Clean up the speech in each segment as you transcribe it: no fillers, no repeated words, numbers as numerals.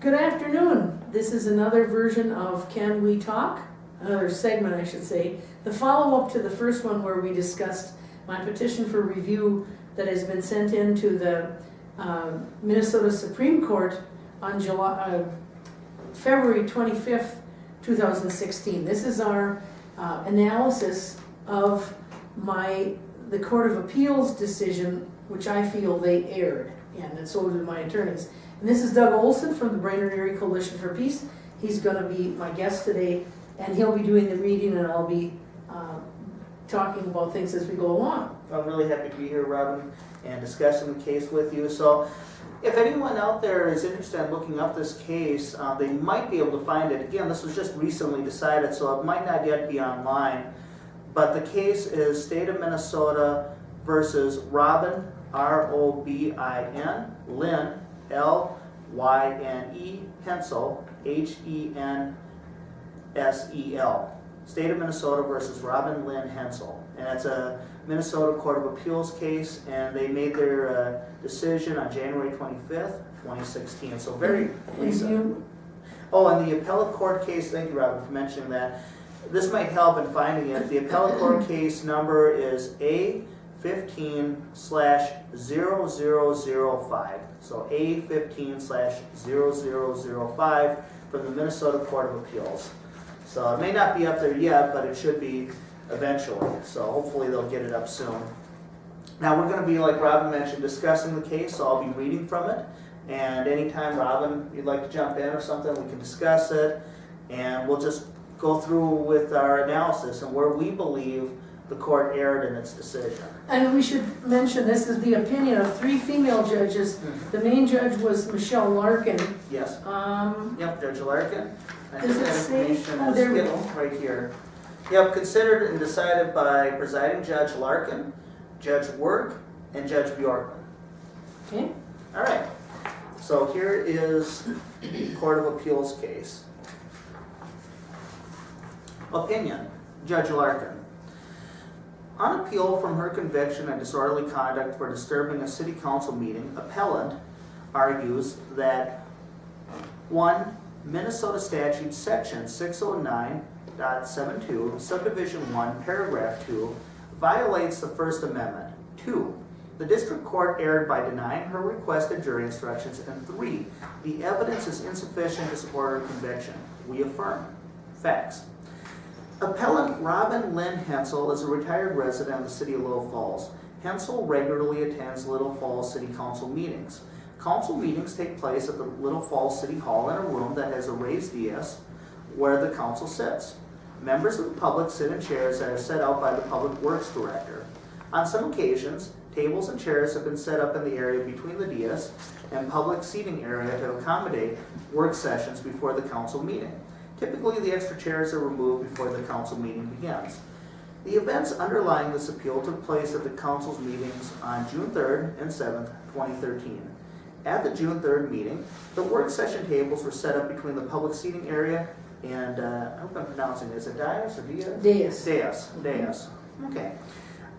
Good afternoon. This is another version of Can We Talk? Another segment, I should say. The follow-up to the first one where we discussed my petition for review that has been sent in to the Minnesota Supreme Court on February 25th, 2016. This is our analysis of the Court of Appeals decision, which I feel they erred in, and so did my attorneys. And this is Doug Olson from the Brainerd Area Coalition for Peace. He's going to be my guest today, and he'll be doing the reading, and I'll be talking about things as we go along. I'm really happy to be here, Robin, and discussing the case with you. So if anyone out there is interested in looking up this case, they might be able to find it. Again, this was just recently decided, so it might not yet be online. But the case is State of Minnesota versus Robin, R-O-B-I-N, Lynn, L-Y-N-E, Hensel, H-E-N-S-E-L. State of Minnesota versus Robin Lynn Hensel. And it's a Minnesota Court of Appeals case, and they made their decision on January 25th, 2016. So very recent. Oh, and the appellate court case, thank you, Robin, for mentioning that. This might help in finding it. The appellate court case number is A15/0005. So A15/0005 from the Minnesota Court of Appeals. So it may not be up there yet, but it should be eventually. So hopefully they'll get it up soon. Now we're going to be, like Robin mentioned, discussing the case, so I'll be reading from it. And anytime, Robin, you'd like to jump in or something, we can discuss it. And we'll just go through with our analysis and where we believe the court erred in its decision. And we should mention this is the opinion of 3 female judges. The main judge was Michelle Larkin. Yes. Yep, Judge Larkin. I Does think it that say? information Oh, is there we go. right here. Yep, considered and decided by presiding Judge Larkin, Judge Work, and Judge Bjorkman. Okay. All right. So here is the Court of Appeals case. Opinion, Judge Larkin. On appeal from her conviction and disorderly conduct for disturbing a city council meeting, appellant argues that 1. Minnesota Statute Section 609.72, Subdivision 1, Paragraph 2, violates the First Amendment. 2. The district court erred by denying her requested jury instructions. And 3. The evidence is insufficient to support her conviction. We affirm. Facts. Appellant Robin Lynn Hensel is a retired resident of the city of Little Falls. Hensel regularly attends Little Falls City Council meetings. Council meetings take place at the Little Falls City Hall in a room that has a raised dais where the council sits. Members of the public sit in chairs that are set out by the Public Works Director. On some occasions, tables and chairs have been set up in the area between the dais and public seating area to accommodate work sessions before the council meeting. Typically, the extra chairs are removed before the council meeting begins. The events underlying this appeal took place at the council's meetings on June 3rd and 7th, 2013. At the June 3rd meeting, the work session tables were set up between the public seating area and, I hope I'm pronouncing it, is it dais or dais? Dais. Okay.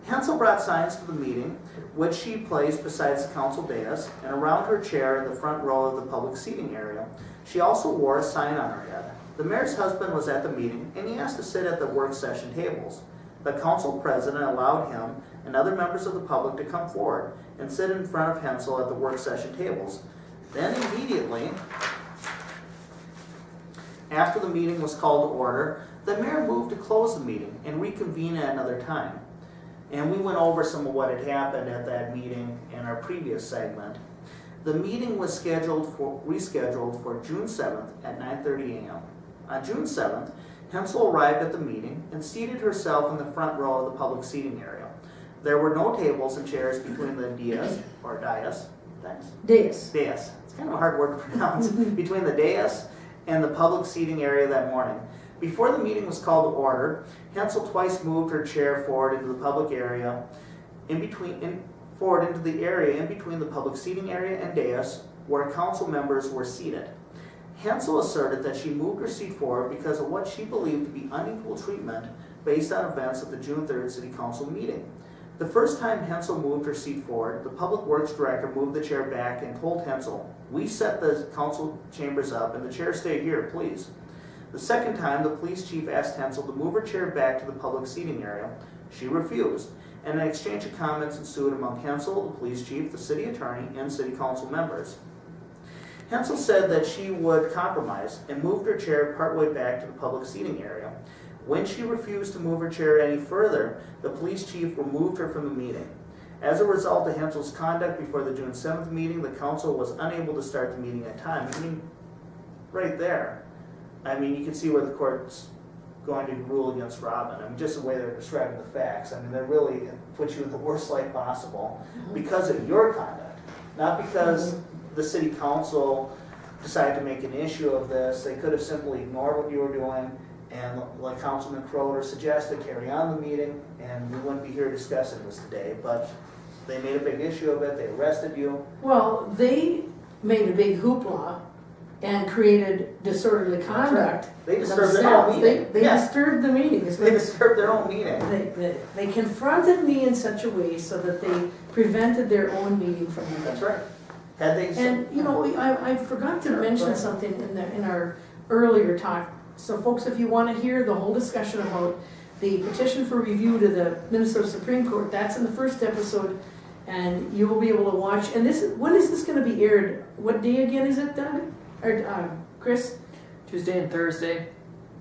Hensel brought signs to the meeting, which she placed besides the council dais and around her chair in the front row of the public seating area. She also wore a sign on her head. The mayor's husband was at the meeting, and he asked to sit at the work session tables. The council president allowed him and other members of the public to come forward and sit in front of Hensel at the work session tables. Then immediately, after the meeting was called to order, the mayor moved to close the meeting and reconvene at another time. And we went over some of what had happened at that meeting in our previous segment. The meeting was rescheduled for June 7th at 9:30 a.m. On June 7th, Hensel arrived at the meeting and seated herself in the front row of the public seating area. There were no tables and chairs between the dais. It's kind of a hard word to pronounce. Between the dais and the public seating area that morning. Before the meeting was called to order, Hensel twice moved her chair forward into the public area, in between the public seating area and dais, where council members were seated. Hensel asserted that she moved her seat forward because of what she believed to be unequal treatment based on events at the June 3rd City Council meeting. The first time Hensel moved her seat forward, the Public Works Director moved the chair back and told Hensel, "We set the council chambers up and the chair stayed here, please." The second time, the police chief asked Hensel to move her chair back to the public seating area. She refused, and an exchange of comments ensued among Hensel, the police chief, the city attorney, and city council members. Hensel said that she would compromise and moved her chair partway back to the public seating area. When she refused to move her chair any further, the police chief removed her from the meeting. As a result of Hensel's conduct before the June 7th meeting, the council was unable to start the meeting on time. I mean, right there. I mean, you can see where the court's going to rule against Robin. I mean, just the way they're describing the facts. I mean, they really put you in the worst light possible because of your conduct, not because the city council decided to make an issue of this. They could have simply ignored what you were doing and, like Councilman Crowder suggested, carry on the meeting, and we wouldn't be here discussing this today. But they made a big issue of it. They arrested you. Well, they made a big hoopla and created disorderly conduct. They disturbed their own meeting. They disturbed the meeting. They disturbed their own meeting. They confronted me in such a way so that they prevented their own meeting from happening. That's right. Had they? And you know, I forgot to mention something in our earlier talk. So folks, if you want to hear the whole discussion about the petition for review to the Minnesota Supreme Court, that's in the first episode, and you will be able to watch. And when is this going to be aired? What day again is it, Doug? Or Chris? Tuesday and Thursday.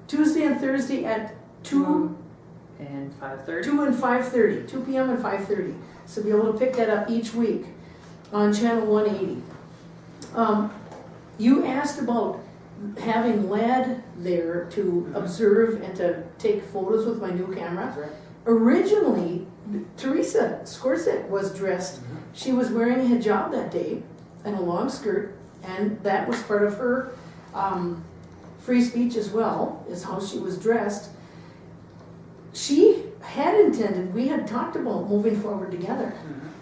Tuesday and Thursday at 2 and 5:30. 2 and 5:30, 2 p.m. and 5:30. So be able to pick that up each week on channel 180. You asked about having lad there to observe and to take photos with my new camera. That's right. Originally, Teresa Skorset was dressed. She was wearing a hijab that day and a long skirt, and that was part of her free speech as well, is how she was dressed. She had intended, we had talked about moving forward together,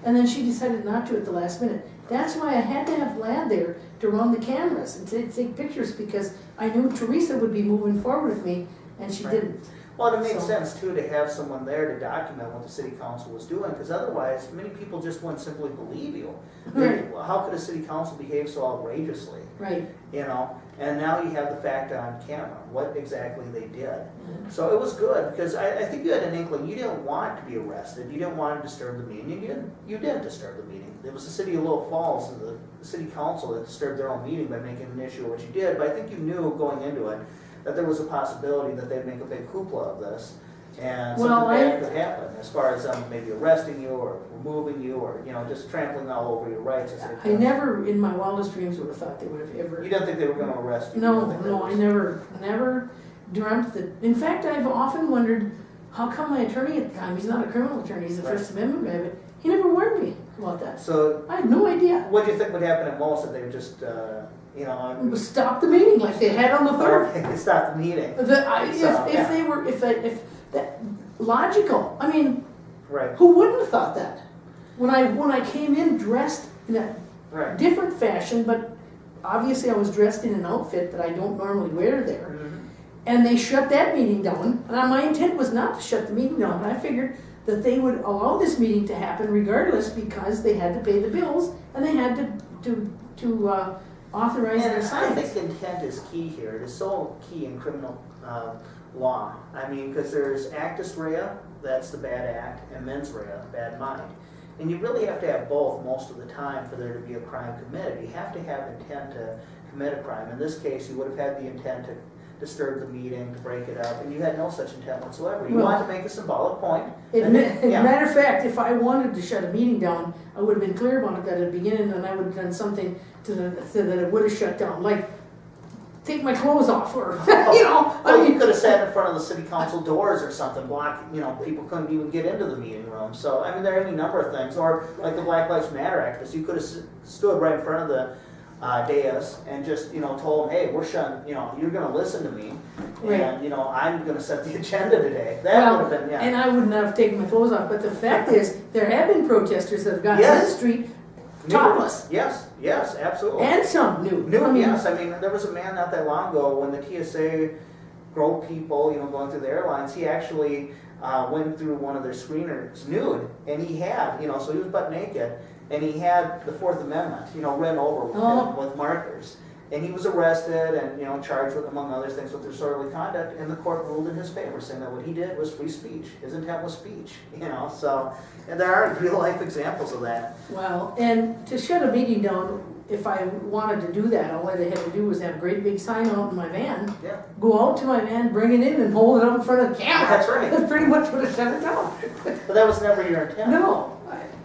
and then she decided not to at the last minute. That's why I had to have Lad there to run the cameras and to take pictures, because I knew Teresa would be moving forward with me, and she didn't. Well, it made So- sense too to have someone there to document what the city council was doing, because otherwise, many people just wouldn't simply believe you. Right. Well, how could a city council behave so outrageously? Right. You know, and now you have the fact on camera, what exactly they did. So it was good, because I think you had an inkling, you didn't want to be arrested, you didn't want to disturb the meeting, you didn't disturb the meeting. It was the city of Little Falls and the city council that disturbed their own meeting by making an issue of what you did, but I think you knew going into it that there was a possibility that they'd make a big hoopla of this, and something bad could happen, as far as maybe arresting you, or removing you, or, you know, just trampling all over your rights. I never, in my wildest dreams, would have thought they would have ever. You didn't think they were gonna arrest you? No, I never dreamt that. In fact, I've often wondered, how come my attorney at the time, he's not a criminal attorney, he's a First Amendment guy, but he never warned me about that. So, I had no idea. what do you think would happen at most if they would just, you know? Stop the meeting like they had on the 3rd. Okay, stop the meeting. If that logical, I mean, Right, who wouldn't have thought that? When I came in dressed in a right. different fashion, but obviously I was dressed in an outfit that I don't normally wear there, and they shut that meeting down, and my intent was not to shut the meeting down, but I figured that they would allow this meeting to happen regardless, because they had to pay the bills, and they had to authorize their And I signs. think intent is key here. It is so key in criminal law. I mean, because there's actus rea, that's the bad act, and mens rea, bad mind. And you really have to have both most of the time for there to be a crime committed. You have to have intent to commit a crime. In this case, you would have had the intent to disturb the meeting, to break it up, and you had no such intent whatsoever. You Well, wanted to make a symbolic point. Matter of fact, if I wanted to shut a meeting down, I would have been clear about it at the beginning, and I would have done something so that it would have shut down, like take my clothes off, or you know. Well, you could have sat in front of the city council doors or something, people couldn't even get into the meeting room. So, I mean, there are any number of things. Or like the Black Lives Matter activists, you could have stood right in front of the dais and just, told them, hey, we're shutting, you're going to listen to me, Right. and, I'm going to set the agenda today. That would have been, And I would not have taken my clothes off, but the fact is, there have been protesters that have gotten on the Yes. street topless, Yes, absolutely. and some nude. Yes. I mean, there was a man not that long ago when the TSA grow people, going through the airlines. He actually went through one of their screeners nude, and he had, so he was butt naked, and he had the Fourth Amendment, written over with, with markers. And he was arrested and, charged with, among other things, with disorderly conduct, and the court ruled in his favor, saying that what he did was free speech. His intent was speech, so, and there are real life examples of that. Well, and to shut a meeting down, if I wanted to do that, all I had to do was have a great big sign out in my van, Yeah, go out to my van, bring it in, and hold it up in front of the camera. That's right. That's pretty much what I shut it down. but that was never your intent. No.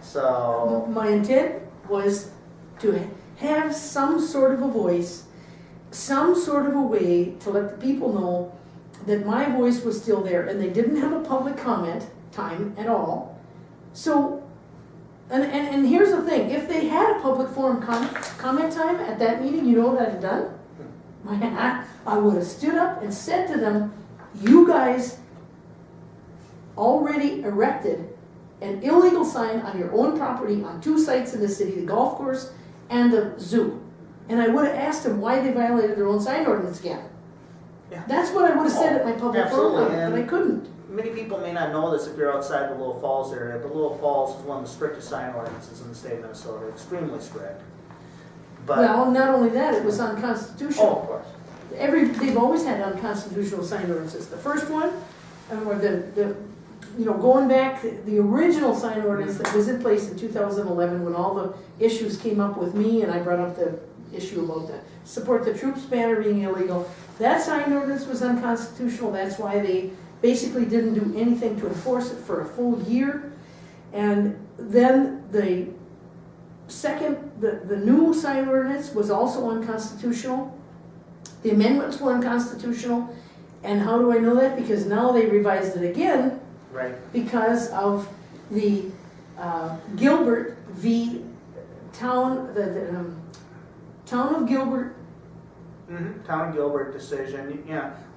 So, My intent was to have some sort of a voice, some sort of a way to let the people know that my voice was still there, and they didn't have a public comment time at all. So, and here's the thing, if they had a public forum comment time at that meeting, you know what I'd have done? I would have stood up and said to them, you guys already erected an illegal sign on your own property on 2 sites in the city, the golf course and the zoo. And I would have asked them why they violated their own sign ordinance again. Yeah. That's what I would have said at my public forum, absolutely, but I couldn't. many people may not know this if you're outside the Little Falls area, but Little Falls is one of the strictest sign ordinances in the state of Minnesota, extremely strict. But, Well, not only that, it was unconstitutional. of course. They've always had unconstitutional sign ordinances. The first one, or going back, the original sign ordinance that was in place in 2011, when all the issues came up with me, and I brought up the issue about the support the troops banner being illegal, that sign ordinance was unconstitutional. That's why they basically didn't do anything to enforce it for a full year. And then the new sign ordinance was also unconstitutional. The amendments were unconstitutional. And how do I know that? Because now they revised it again. Right. Because of the Gilbert v. Town, the Town of Gilbert. Town of Gilbert decision,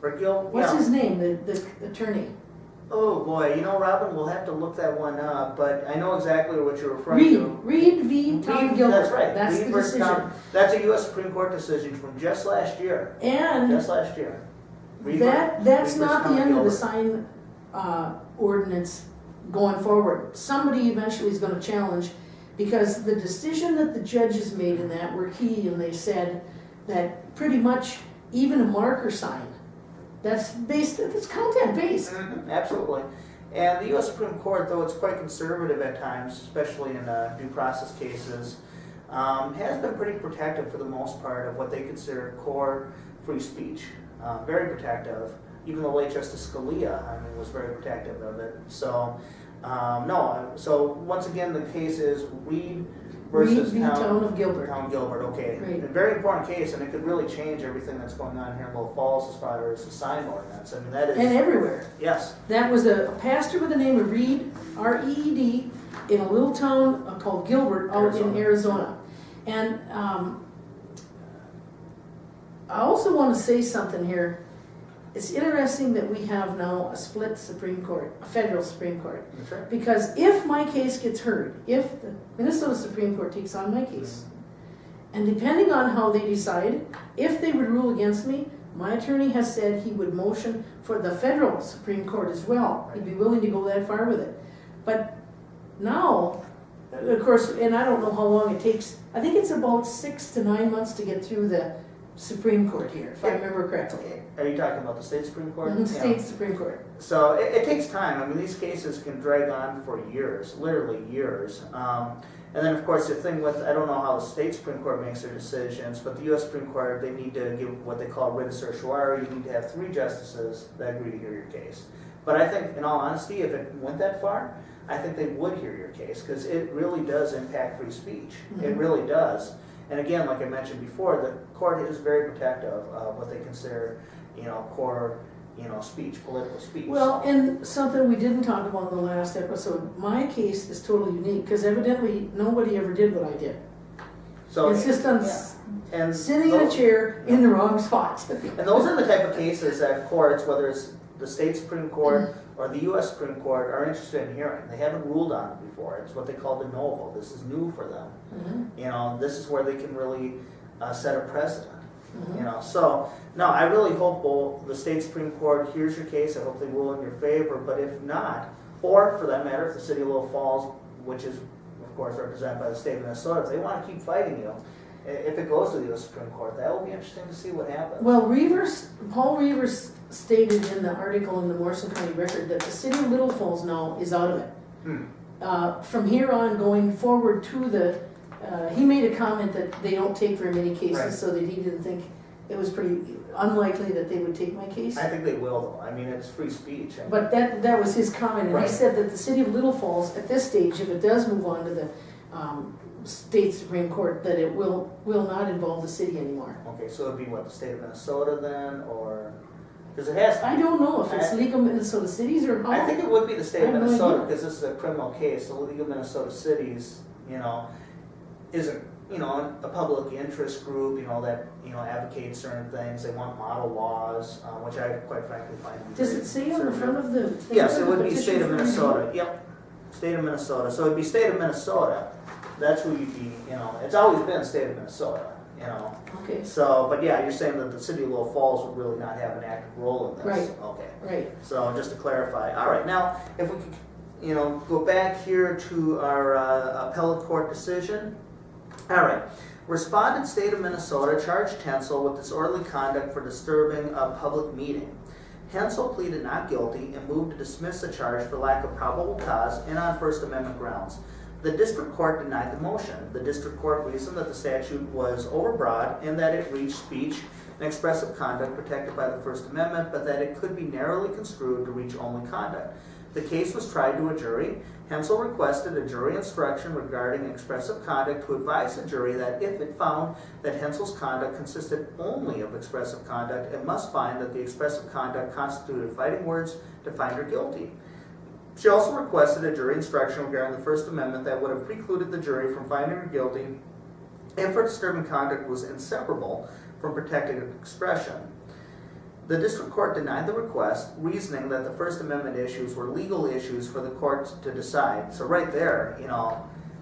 What's his name, the attorney? Oh boy, Robin, we'll have to look that one up, but I know exactly what you're referring to. Reed v. Town of Gilbert. That's right. That's Reed the versus decision. Town. That's a U.S. Supreme Court decision from just last year. And Just last year. Reed that's Reed not versus the Town end of the Gilbert. sign ordinance going forward. Somebody eventually is going to challenge, because the decision that the judges made in that were key, and they said that pretty much even a marker sign, that's content based. Absolutely. And the U.S. Supreme Court, though it's quite conservative at times, especially in due process cases, has been pretty protective for the most part of what they consider core free speech. Very protective. Even the late Justice Scalia, was very protective of it. So, so once again, the case is Reed versus Reed v. Town of Gilbert. Town Gilbert, okay. Right. A very important case, and it could really change everything that's going on here in Little Falls as far as the sign ordinance. That is... And everywhere. Yes. That was a pastor with the name of Reed, R-E-E-D, in a little town called Gilbert out in Arizona. And I also want to say something here. It's interesting that we have now a split Supreme Court, a federal Supreme Court. That's right. Because if my case gets heard, if the Minnesota Supreme Court takes on my case, and depending on how they decide, if they would rule against me, my attorney has said he would motion for the federal Supreme Court as well. He'd be willing to go that far with it. But now, of course, and I don't know how long it takes, I think it's about 6 to 9 months to get through the Supreme Court here, if I remember correctly. Are you talking about the state Supreme Court? The state Supreme Court. So it takes time. These cases can drag on for years, literally years. And then, of course, the thing with, I don't know how the state Supreme Court makes their decisions, but the U.S. Supreme Court, they need to give what they call writ of certiorari. You need to have 3 justices that agree to hear your case. But I think, in all honesty, if it went that far, I think they would hear your case, because it really does impact free speech. It really does. And again, like I mentioned before, the court is very protective of what they consider, core, speech, political speech. Well, and something we didn't talk about in the last episode, my case is totally unique, because evidently nobody ever did what I did. So It's just and sitting in a chair in the wrong spot. And those are the type of cases that courts, whether it's the state Supreme Court or the U.S. Supreme Court, are interested in hearing. They haven't ruled on it before. It's what they call de novo. This is new for them. This is where they can really set a precedent. You know, so, no, I really hope the state Supreme Court hears your case. I hope they rule in your favor, but if not, or for that matter, if the city of Little Falls, which is, of course, represented by the state of Minnesota, if they want to keep fighting you, if it goes to the US Supreme Court, that will be interesting to see what happens. Well, Paul Reavers stated in the article in the Morrison County Record that the city of Little Falls now is out of it. From here on, going forward to the, he made a comment that they don't take very many cases, Right. so that he didn't think it was pretty unlikely that they would take my case. I think they will, though. I mean, it's free speech. And But that was his comment, and Right. he said that the city of Little Falls, at this stage, if it does move on to the state Supreme Court, that it will not involve the city anymore. okay, so it'd be what, the state of Minnesota then, or, because it has to. I don't know if it's legal Minnesota cities or how. I think it would be the state of I have no Minnesota, idea. because this is a criminal case. The League of Minnesota Cities, isn't, a public interest group, that, advocates certain things. They want model laws, which I quite frankly find. Does it say on the front of the thing? Yes, for it the would be petition state of for review? Minnesota. Yep, state of Minnesota. So it'd be state of Minnesota. That's who you'd be, it's always been state of Minnesota, Okay, So, but yeah, you're saying that the city of Little Falls would really not have an active role in this? Right. Okay. right. So just to clarify, all right, now, if we could, go back here to our appellate court decision. All right, respondent state of Minnesota charged Hensel with disorderly conduct for disturbing a public meeting. Hensel pleaded not guilty and moved to dismiss the charge for lack of probable cause and on First Amendment grounds. The district court denied the motion. The district court reasoned that the statute was overbroad and that it reached speech and expressive conduct protected by the First Amendment, but that it could be narrowly construed to reach only conduct. The case was tried to a jury. Hensel requested a jury instruction regarding expressive conduct to advise the jury that if it found that Hensel's conduct consisted only of expressive conduct, it must find that the expressive conduct constituted fighting words to find her guilty. She also requested a jury instruction regarding the First Amendment that would have precluded the jury from finding her guilty if her disturbing conduct was inseparable from protected expression. The district court denied the request, reasoning that the First Amendment issues were legal issues for the court to decide. So right there,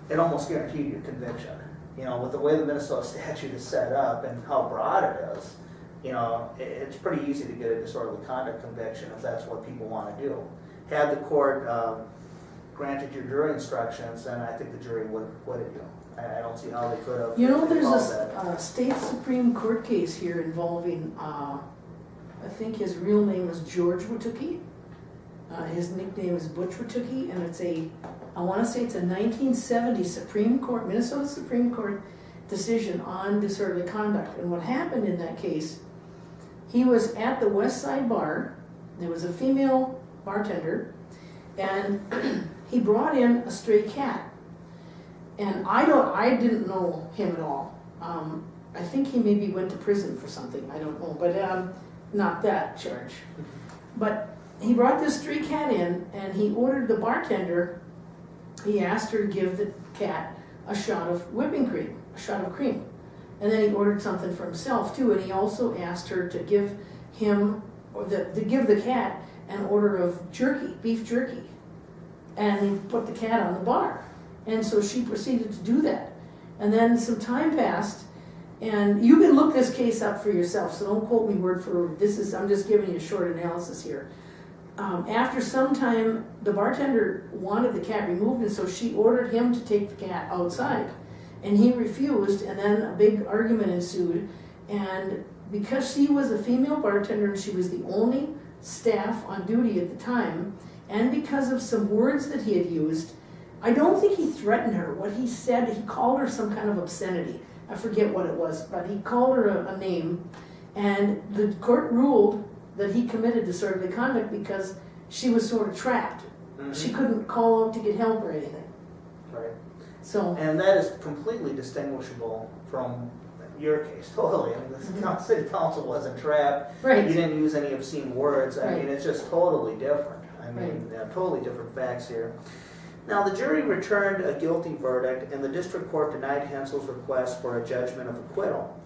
it almost guaranteed your conviction. With the way the Minnesota statute is set up and how broad it is, it's pretty easy to get a disorderly conduct conviction if that's what people want to do. Had the court granted your jury instructions, then I think the jury would have acquitted you. I don't see how they could have. There's a state Supreme Court case here involving, I think his real name is George Watuki. His nickname is Butch Watuki, and I want to say it's a 1970 Minnesota Supreme Court decision on disorderly conduct. And what happened in that case, he was at the West Side Bar. There was a female bartender, and he brought in a stray cat. And I didn't know him at all. I think he maybe went to prison for something, I don't know, but not that charge. But he brought this stray cat in, and he ordered the bartender, he asked her to give the cat a shot of whipping cream, a shot of cream. And then he ordered something for himself too, and he also asked her to give him, to give the cat an order of jerky, beef jerky. And he put the cat on the bar. And so she proceeded to do that. And then some time passed, and you can look this case up for yourself, so don't quote me word for word. I'm just giving you a short analysis here. After some time, the bartender wanted the cat removed, and so she ordered him to take the cat outside. And he refused, and then a big argument ensued. And because she was a female bartender and she was the only staff on duty at the time, and because of some words that he had used, I don't think he threatened her. What he said, he called her some kind of obscenity. I forget what it was, but he called her a name, and the court ruled that he committed disorderly conduct because she was sort of trapped. Mm-hmm. She couldn't call out to get help or anything. Right. So, And that is completely distinguishable from your case, totally. I mean, the city council wasn't trapped. right. You didn't use any obscene words. I Right. mean, it's just totally different. I mean, totally different facts here. Now, the jury returned a guilty verdict, and the district court denied Hensel's request for a judgment of acquittal.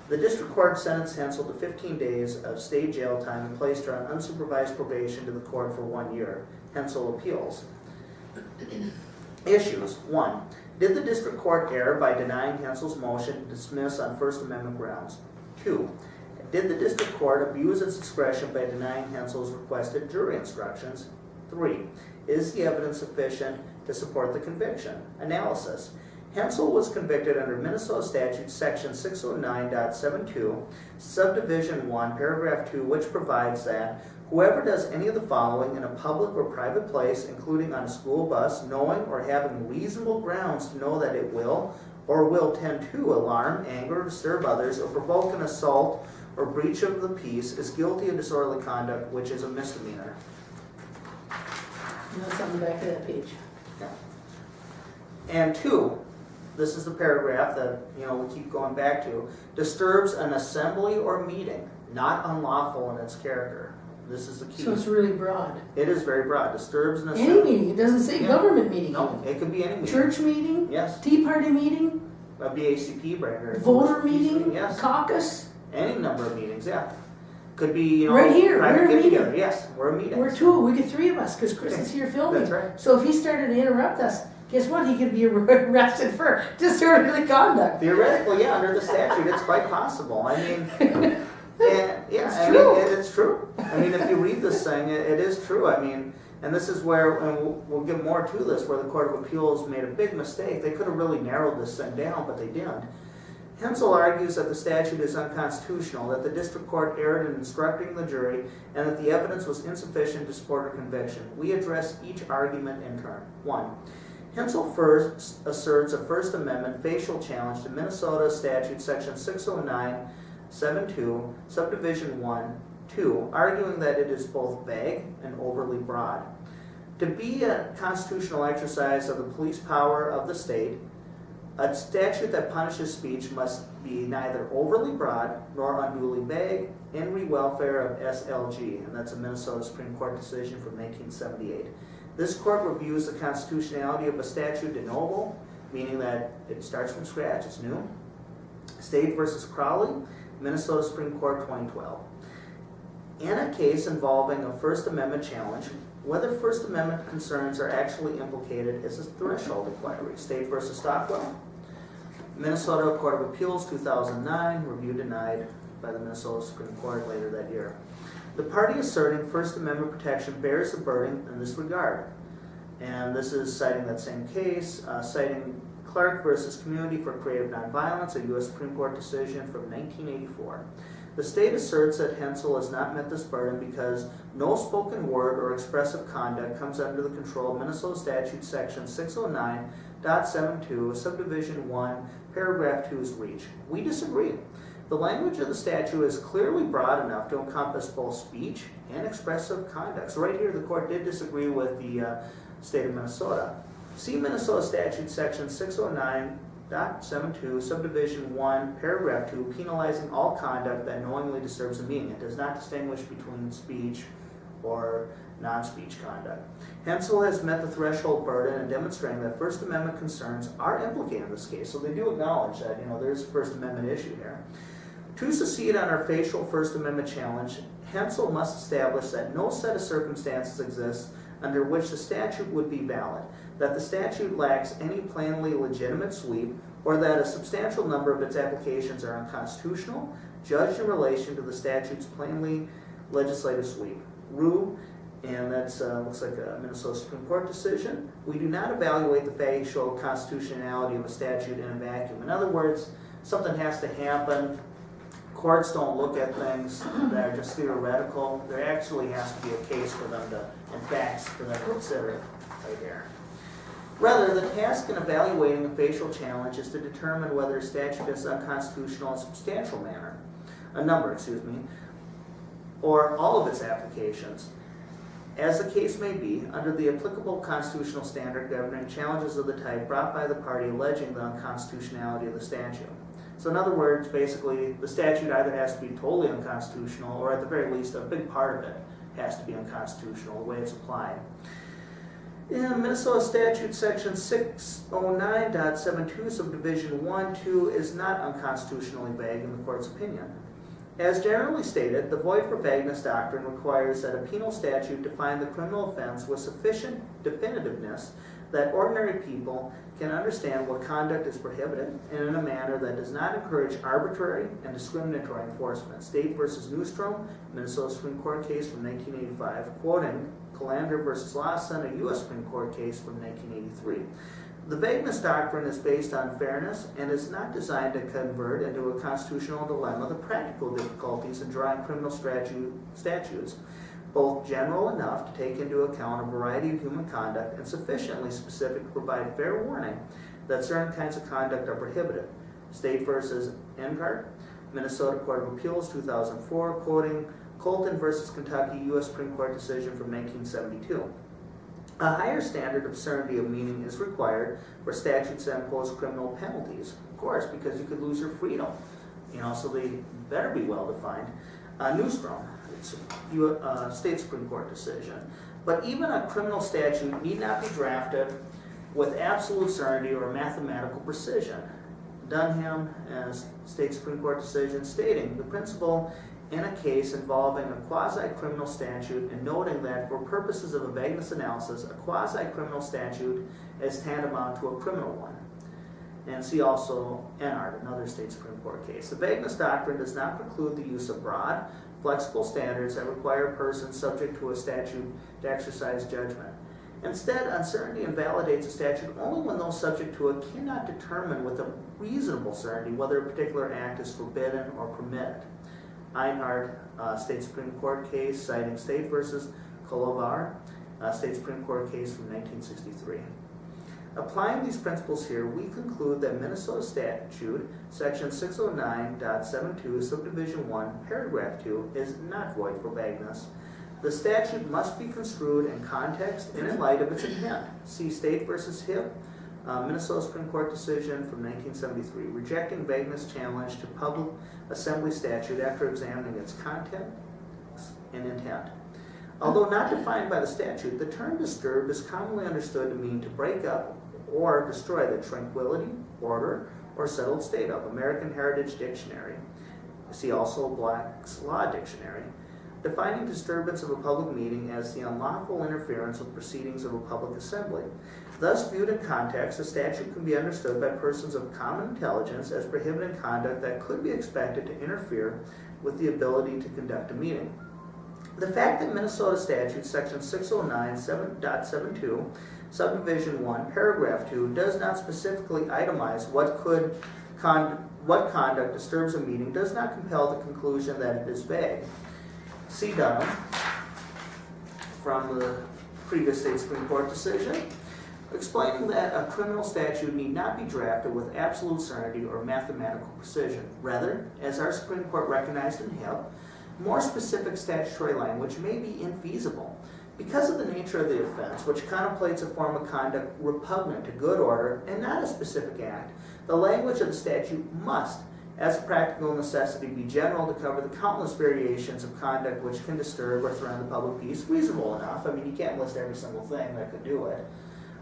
The district court sentenced Hensel to 15 days of state jail time and placed her on unsupervised probation to the court for 1 year. Hensel appeals. Issues. 1. Did the district court err by denying Hensel's motion to dismiss on First Amendment grounds? 2. Did the district court abuse its discretion by denying Hensel's requested jury instructions? 3. Is the evidence sufficient to support the conviction? Analysis. Hensel was convicted under Minnesota statute section 609.72, subdivision 1, paragraph 2, which provides that whoever does any of the following in a public or private place, including on a school bus, knowing or having reasonable grounds to know that it will or will tend to alarm, anger, disturb others, or provoke an assault or breach of the peace, is guilty of disorderly conduct, which is a misdemeanor. And that's on the back of that page. Yeah. And 2, this is the paragraph that we keep going back to, disturbs an assembly or meeting, not unlawful in its character. This is the key. So it's really broad. It is very broad. Disturbs an Any assembly. meeting, it doesn't say Yeah. government meeting. No, it could be any meeting. Church meeting, Yes. Tea Party meeting, A BACP breaker. voter meeting, Yes. caucus. Any number of meetings, yeah. Could be, Right here, private we're a meeting. get-together. Yes, we're a meeting. We're two, we get 3 of us, because Chris is here filming. That's right. So if he started to interrupt us, guess what? He could be arrested for disorderly conduct. Theoretically, yeah, under the statute, it's quite possible. I mean, It's I true. mean, it's true. I mean, if you read this thing, it is true. I mean, and this is where, and we'll get more to this, where the Court of Appeals made a big mistake. They could have really narrowed this thing down, but they didn't. Hensel argues that the statute is unconstitutional, that the district court erred in instructing the jury, and that the evidence was insufficient to support her conviction. We address each argument in turn. 1. Hensel first asserts a First Amendment facial challenge to Minnesota statute section 609.72, subdivision 1, 2, arguing that it is both vague and overly broad. To be a constitutional exercise of the police power of the state, a statute that punishes speech must be neither overly broad nor unduly vague. In Welfare of SLG, and that's a Minnesota Supreme Court decision from 1978. This court reviews the constitutionality of a statute de novo, meaning that it starts from scratch, it's new. State versus Crowley, Minnesota Supreme Court 2012. In a case involving a First Amendment challenge, whether First Amendment concerns are actually implicated is a threshold inquiry. State versus Stockwell, Minnesota Court of Appeals 2009, review denied by the Minnesota Supreme Court later that year. The party asserting First Amendment protection bears the burden in this regard. And this is citing that same case, citing Clark versus Community for Creative Nonviolence, a U.S. Supreme Court decision from 1984. The state asserts that Hensel has not met this burden because no spoken word or expressive conduct comes under the control of Minnesota statute section 609.72, subdivision 1, paragraph 2's reach. We disagree. The language of the statute is clearly broad enough to encompass both speech and expressive conduct. So right here the court did disagree with the state of Minnesota. See Minnesota statute section 609.72, subdivision 1, paragraph 2, penalizing all conduct that knowingly disturbs the meaning. It does not distinguish between speech or non-speech conduct. Hensel has met the threshold burden in demonstrating that First Amendment concerns are implicated in this case. So they do acknowledge that there's a First Amendment issue here. To succeed on our facial First Amendment challenge, Hensel must establish that no set of circumstances exists under which the statute would be valid, that the statute lacks any plainly legitimate sweep, or that a substantial number of its applications are unconstitutional, judged in relation to the statute's plainly legislative sweep. Rue, and that's looks like a Minnesota Supreme Court decision. We do not evaluate the facial constitutionality of a statute in a vacuum. In other words, something has to happen. Courts don't look at things that are just theoretical. There actually has to be a case for them to, and facts for them to consider it right here. Rather, the task in evaluating a facial challenge is to determine whether a statute is unconstitutional in a substantial manner, or all of its applications. As the case may be, under the applicable constitutional standard governing challenges of the type brought by the party alleging the unconstitutionality of the statute. So in other words, basically, the statute either has to be totally unconstitutional, or at the very least, a big part of it has to be unconstitutional, the way it's applied. In Minnesota statute section 609.72, subdivision 1, 2 is not unconstitutionally vague in the court's opinion. As generally stated, the void for vagueness doctrine requires that a penal statute define the criminal offense with sufficient definitiveness that ordinary people can understand what conduct is prohibited and in a manner that does not encourage arbitrary and discriminatory enforcement. State versus Newstrom, Minnesota Supreme Court case from 1985, quoting Calander versus Lawson, a U.S. Supreme Court case from 1983. The vagueness doctrine is based on fairness and is not designed to convert into a constitutional dilemma the practical difficulties in drawing criminal statutes, both general enough to take into account a variety of human conduct and sufficiently specific to provide fair warning that certain kinds of conduct are prohibited. State versus Encart, Minnesota Court of Appeals, 2004, quoting Colton versus Kentucky, U.S. Supreme Court decision from 1972. A higher standard of certainty of meaning is required for statutes that impose criminal penalties, of course, because you could lose your freedom. So they better be well defined. Newstrom, it's a state Supreme Court decision. But even a criminal statute need not be drafted with absolute certainty or mathematical precision. Dunham, as state Supreme Court decision, stating the principle in a case involving a quasi-criminal statute and noting that for purposes of a vagueness analysis, a quasi-criminal statute is tantamount to a criminal one. And see also Enard, another state Supreme Court case. The vagueness doctrine does not preclude the use of broad, flexible standards that require a person subject to a statute to exercise judgment. Instead, uncertainty invalidates a statute only when those subject to it cannot determine with a reasonable certainty whether a particular act is forbidden or permitted. Einhard, state Supreme Court case citing State versus Kolovar, state Supreme Court case from 1963. Applying these principles here, we conclude that Minnesota statute, section 609.72, subdivision 1, paragraph 2, is not void for vagueness. The statute must be construed in context and in light of its intent. See State versus Hipp, Minnesota Supreme Court decision from 1973, rejecting vagueness challenge to public assembly statute after examining its content and intent. Although not defined by the statute, the term disturb is commonly understood to mean to break up or destroy the tranquility, order, or settled state of. American Heritage Dictionary. See also Black's Law Dictionary, defining disturbance of a public meeting as the unlawful interference with proceedings of a public assembly. Thus, viewed in context, a statute can be understood by persons of common intelligence as prohibiting conduct that could be expected to interfere with the ability to conduct a meeting. The fact that Minnesota statute section 609.7.72, subdivision 1, paragraph 2, does not specifically itemize what conduct disturbs a meeting does not compel the conclusion that it is vague. See Dunham from the previous state Supreme Court decision, explaining that a criminal statute need not be drafted with absolute certainty or mathematical precision. Rather, as our Supreme Court recognized in Hipp, more specific statutory language may be infeasible. Because of the nature of the offense, which contemplates a form of conduct repugnant to good order and not a specific act, the language of the statute must, as a practical necessity, be general to cover the countless variations of conduct which can disturb or threaten the public peace reasonable enough. I mean, you can't list every single thing that could do it.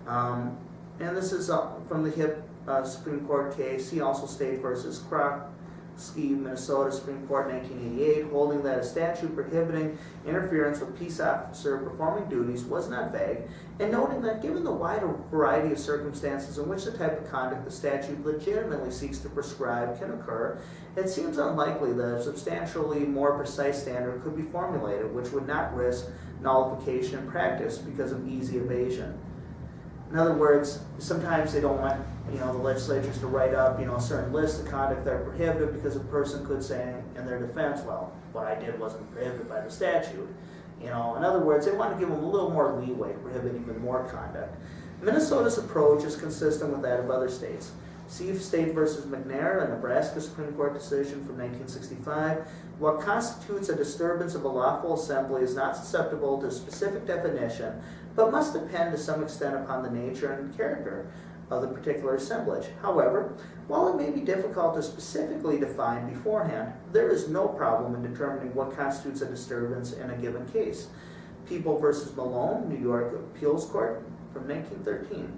And this is from the Hipp Supreme Court case. See also State versus Krokski, Minnesota Supreme Court, 1988, holding that a statute prohibiting interference with peace officer performing duties was not vague, and noting that given the wide variety of circumstances in which the type of conduct the statute legitimately seeks to prescribe can occur, it seems unlikely that a substantially more precise standard could be formulated which would not risk nullification in practice because of easy evasion. In other words, sometimes they don't want the legislatures to write up a certain list of conduct that are prohibited because a person could say in their defense, well, what I did wasn't prohibited by the statute. In other words, they want to give them a little more leeway to prohibit even more conduct. Minnesota's approach is consistent with that of other states. See State versus McNair, a Nebraska Supreme Court decision from 1965. What constitutes a disturbance of a lawful assembly is not susceptible to specific definition, but must depend to some extent upon the nature and character of the particular assemblage. However, while it may be difficult to specifically define beforehand, there is no problem in determining what constitutes a disturbance in a given case. People versus Malone, New York Appeals Court from 1913.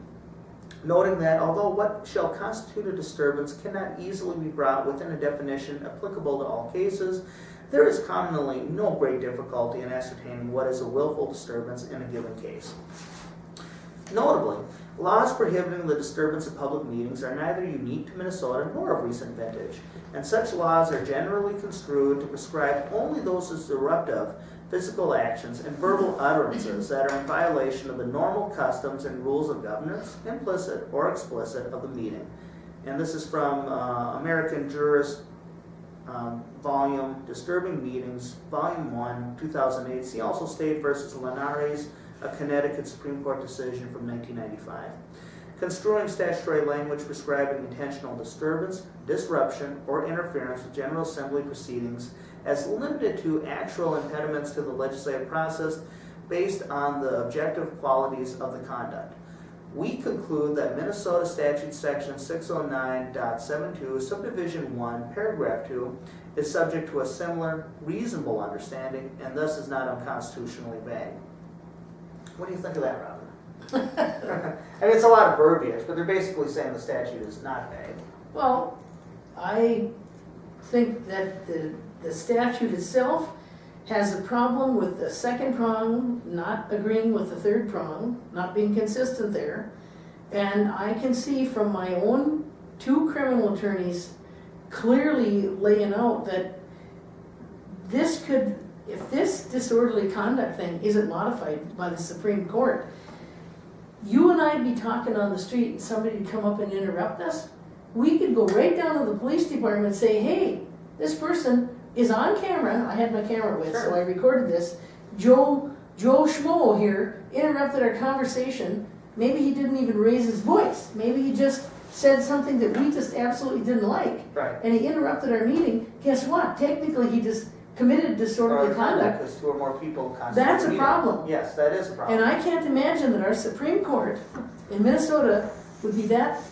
Noting that although what shall constitute a disturbance cannot easily be brought within a definition applicable to all cases, there is commonly no great difficulty in ascertaining what is a willful disturbance in a given case. Notably, Laws prohibiting the disturbance of public meetings are neither unique to Minnesota nor of recent vintage, and such laws are generally construed to prescribe only those disruptive physical actions and verbal utterances that are in violation of the normal customs and rules of governance, implicit or explicit, of the meeting. And this is from American Jurist Volume Disturbing Meetings, Volume 1, 2008. See also State versus Linares, a Connecticut Supreme Court decision from 1995. Construing statutory language prescribing intentional disturbance, disruption, or interference with General Assembly proceedings as limited to actual impediments to the legislative process based on the objective qualities of the conduct. We conclude that Minnesota Statute Section 609.72, Subdivision 1, Paragraph 2, is subject to a similar reasonable understanding and thus is not unconstitutionally vague. What do you think of that, Robin? I mean, it's a lot of verbiage, but they're basically saying the statute is not vague. Well, I think that the statute itself has a problem with the second prong, not agreeing with the third prong, not being consistent there. And I can see from my own two criminal attorneys clearly laying out that this could, if this disorderly conduct thing isn't modified by the Supreme Court, you and I'd be talking on the street and somebody would come up and interrupt us. We could go right down to the police department and say, hey, this person is on camera. I had my camera with, so I recorded this. Joe Schmo here interrupted our conversation. Maybe he didn't even raise his voice. Maybe he just said something that we just absolutely didn't like. Right. And he interrupted our meeting. Guess what? Technically, he just committed disorderly conduct. Because two or more people constitute That's a meeting. problem. Yes, that is a problem. And I can't imagine that our Supreme Court in Minnesota would be that,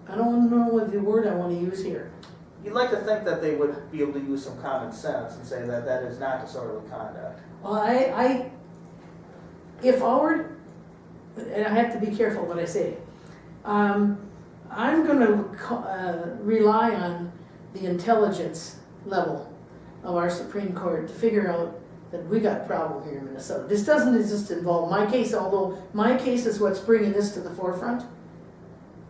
I don't know what the word I want to use here. You'd like to think that they would be able to use some common sense and say that that is not disorderly conduct. Well, if our, and I have to be careful what I say, I'm going to rely on the intelligence level of our Supreme Court to figure out that we got a problem here in Minnesota. This doesn't just involve my case, although my case is what's bringing this to the forefront.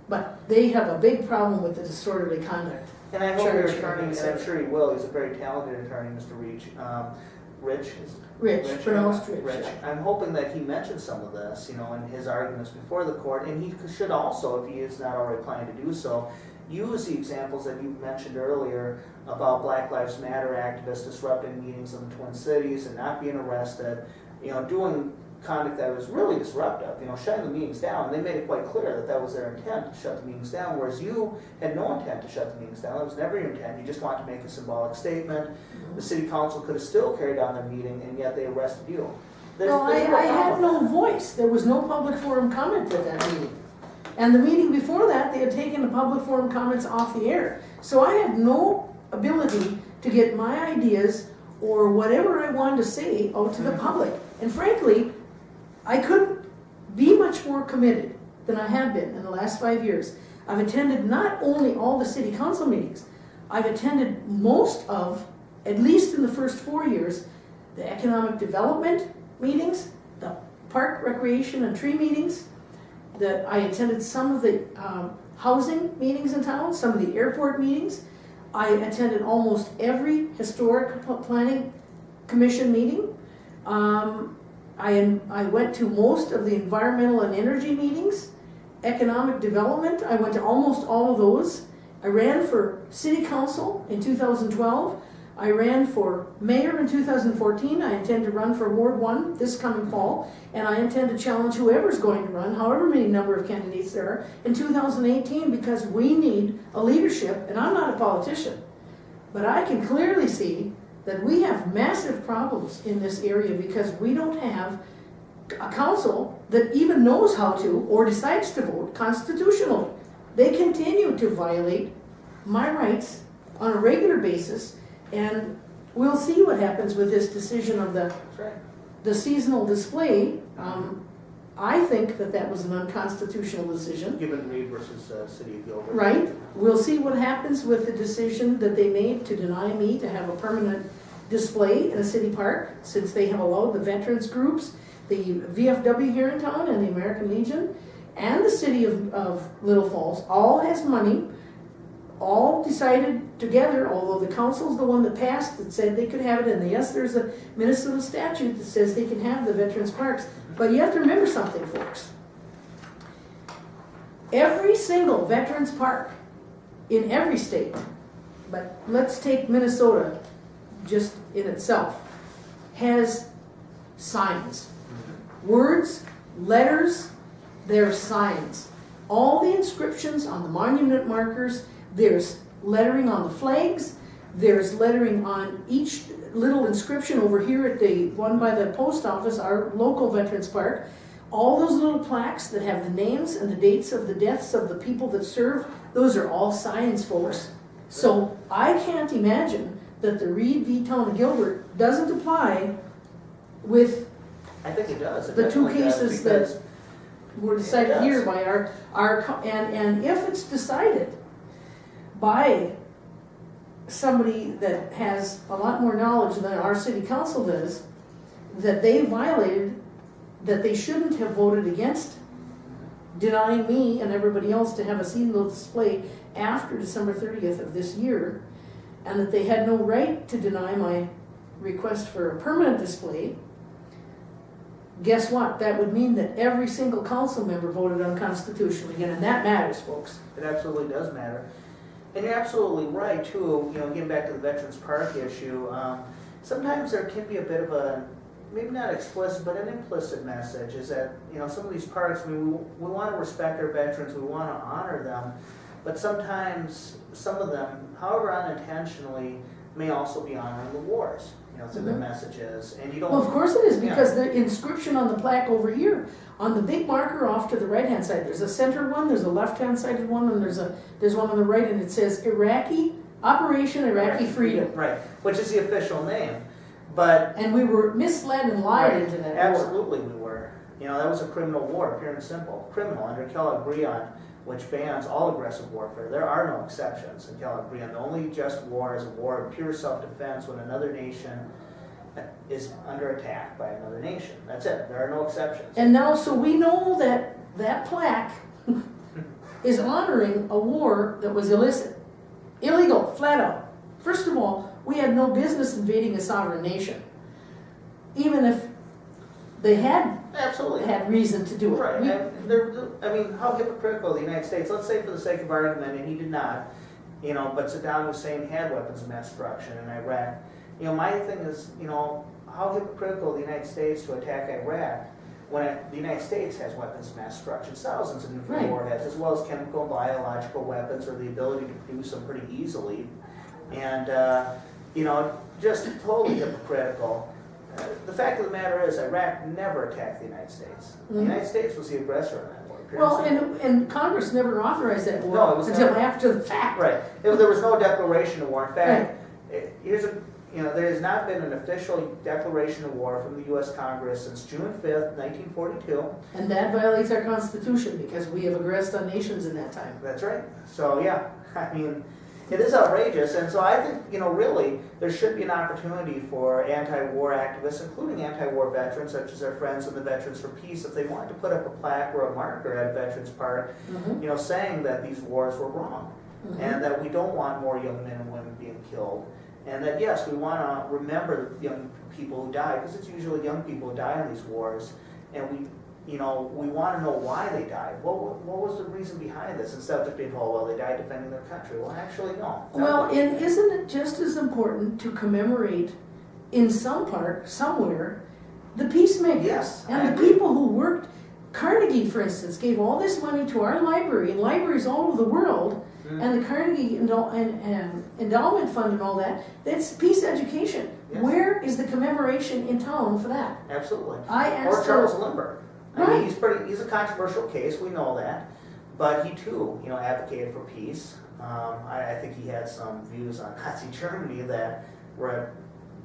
But they have a big problem with the disorderly conduct. And I hope your Church, attorney, and I'm sure he will, he's a very talented attorney, Mr. Rich. Pronounced Rich. Yeah. I'm hoping that he mentions some of this, in his arguments before the court, and he should also, if he is not already planning to do so, use the examples that you mentioned earlier about Black Lives Matter activists disrupting meetings in the Twin Cities and not being arrested, doing conduct that was really disruptive, shutting the meetings down. They made it quite clear that that was their intent, to shut the meetings down, whereas you had no intent to shut the meetings down. That was never your intent. You just wanted to make a symbolic statement. The city council could have still carried on their meeting, and yet they arrested you. I had no voice. There was no public forum comment at that meeting. And the meeting before that, they had taken the public forum comments off the air. So I had no ability to get my ideas or whatever I wanted to say out to the public. And frankly, I couldn't be much more committed than I have been in the last 5 years. I've attended not only all the city council meetings, I've attended most of, at least in the first 4 years, the economic development meetings, the park recreation and tree meetings, I attended some of the housing meetings in town, some of the airport meetings. I attended almost every historic planning commission meeting. I went to most of the environmental and energy meetings. Economic development, I went to almost all of those. I ran for city council in 2012. I ran for mayor in 2014. I intend to run for Ward 1 this coming fall. And I intend to challenge whoever's going to run, however many number of candidates there are, in 2018, because we need a leadership, and I'm not a politician. But I can clearly see that we have massive problems in this area because we don't have a council that even knows how to or decides to vote constitutionally. They continue to violate my rights on a regular basis, and we'll see what happens with this decision of the seasonal display. I think that was an unconstitutional decision. Gibbon Reed versus City of Gilbert. Right. We'll see what happens with the decision that they made to deny me to have a permanent display in a city park, since they have allowed the veterans groups, the VFW here in town, and the American Legion, and the city of Little Falls all has money, all decided together, although the council's the one that passed that said they could have it, and yes, there's a Minnesota statute that says they can have the veterans parks, but you have to remember something, folks. Every single veterans park in every state, but let's take Minnesota just in itself, has signs. Words, letters, there's signs. All the inscriptions on the monument markers, there's lettering on the flags, there's lettering on each little inscription over here at the one by the post office, our local veterans park. All those little plaques that have the names and the dates of the deaths of the people that served, those are all signs, folks. So I can't imagine that the Reed v. Town of Gilbert doesn't apply with I think it does. It the two definitely does, cases because that were decided does. here by and if it's decided by somebody that has a lot more knowledge than our city council does, that they violated, that they shouldn't have voted against denying me and everybody else to have a seasonal display after December 30th of this year, and that they had no right to deny my request for a permanent display, guess what? That would mean that every single council member voted unconstitutionally again, and that matters, folks. it absolutely does matter. And you're absolutely right, too, getting back to the Veterans Park issue, sometimes there can be a bit of a, maybe not explicit, but an implicit message, is that, some of these parks, I mean, we want to respect our veterans, we want to honor them, but sometimes some of them, however unintentionally, may also be honoring the wars, through their messages, and you don't... Well, of course it is, because the inscription on the plaque over here, on the big marker off to the right-hand side, there's a center one, there's a left-hand sided one, and there's one on the right, and it says Operation Iraqi Freedom. Right, which is the official name, but... And we were misled and lied into that war. Absolutely we were. That was a criminal war, pure and simple. Criminal, under Kellogg-Briand, which bans all aggressive warfare. There are no exceptions in Kellogg-Briand. The only just war is a war of pure self-defense when another nation is under attack by another nation. That's it. There are no exceptions. And now, so we know that that plaque is honoring a war that was illicit. Illegal, flat out. First of all, we had no business invading a sovereign nation. Even if they had Absolutely. had reason to do it. Right. And how hypocritical the United States, let's say for the sake of argument, and he did not, but Saddam Hussein had weapons of mass destruction in Iraq. My thing is, how hypocritical the United States to attack Iraq when the United States has weapons of mass destruction, thousands of nuclear warheads, as well as chemical and biological weapons, or the ability to produce them pretty easily. And, just totally hypocritical. The fact of the matter is, Iraq never attacked the United States. The United States was the aggressor in that war. Well, and Congress never authorized that war No, it was until never. after the fact. Right. There was no declaration of war. In fact, there has not been an official declaration of war from the U.S. Congress since June 5th, 1942. And that violates our Constitution because we have aggressed on nations in that time. That's right. So, yeah, it is outrageous. And so I think, really, there should be an opportunity for anti-war activists, including anti-war veterans, such as our friends in the Veterans for Peace, if they wanted to put up a plaque or a marker at Veterans Park, saying that these wars were wrong, and that we don't want more young men and women being killed, and that, yes, we want to remember young people who died, because it's usually young people who die in these wars, and we want to know why they died. What was the reason behind this? Instead of just being told, well, they died defending their country. Well, actually, no. Well, and isn't it just as important to commemorate in some park, somewhere, the peacemakers? Yes, I and the agree. people who worked. Carnegie, for instance, gave all this money to our library, and libraries all over the world, and the Carnegie Endowment Fund and all that, that's peace education. Yes. Where is the commemoration in town for that? Absolutely. I asked Or Charles Lindbergh. Right. He's a controversial case, we know that, but he too, advocated for peace. I think he had some views on Nazi Germany that were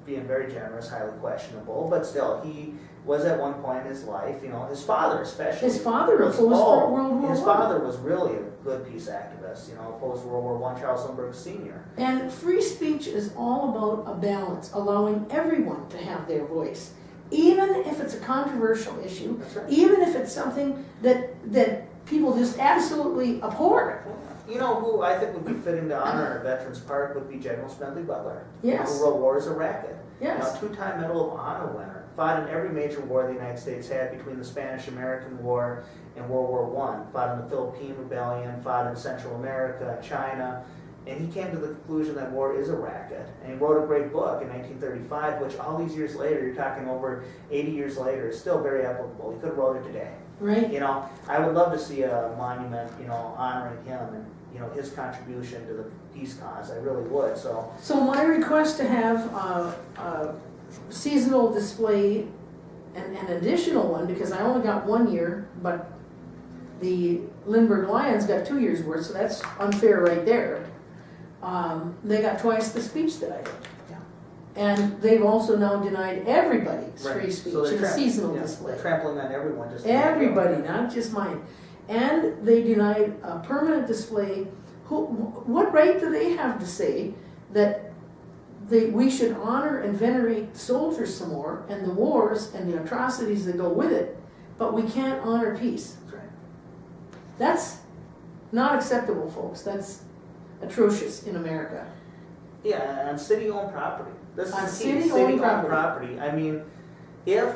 being very generous, highly questionable, but still, he was at one point in his life, his father especially. His father was, opposed for World War His I. father was really a good peace activist, opposed to World War I, Charles Lindbergh Sr. And free speech is all about a balance, allowing everyone to have their voice. Even if it's a controversial issue, That's right. even if it's something that people just absolutely abhor. You know who I think would be fitting to honor in a Veterans Park would be General Smedley Butler. Yes. Who wrote War is a Racket. Yes. You know, 2-time Medal of Honor winner. Fought in every major war the United States had between the Spanish-American War and World War I. Fought in the Philippine Rebellion, fought in Central America, China, and he came to the conclusion that war is a racket. And he wrote a great book in 1935, which all these years later, you're talking over 80 years later, is still very applicable. He could have wrote it today. Right? You know, I would love to see a monument, you know, honoring him and, you know, his contribution to the peace cause. I really would, so. So my request to have a seasonal display, an additional one, because I only got 1 year, but the Lindbergh Lions got 2 years worth, so that's unfair right there. They got twice the speech that I did. Yeah. And they've also now denied everybody's Right. free speech So they're in a seasonal yeah, display. they're trampling on everyone just. Everybody, not just mine. And they denied a permanent display. What right do they have to say that we should honor and venerate soldiers some more and the wars and the atrocities that go with it, but we can't honor peace? That's right. That's not acceptable, folks. That's atrocious in America. Yeah, on city-owned property. This is On the key, city-owned city-owned property. I mean, if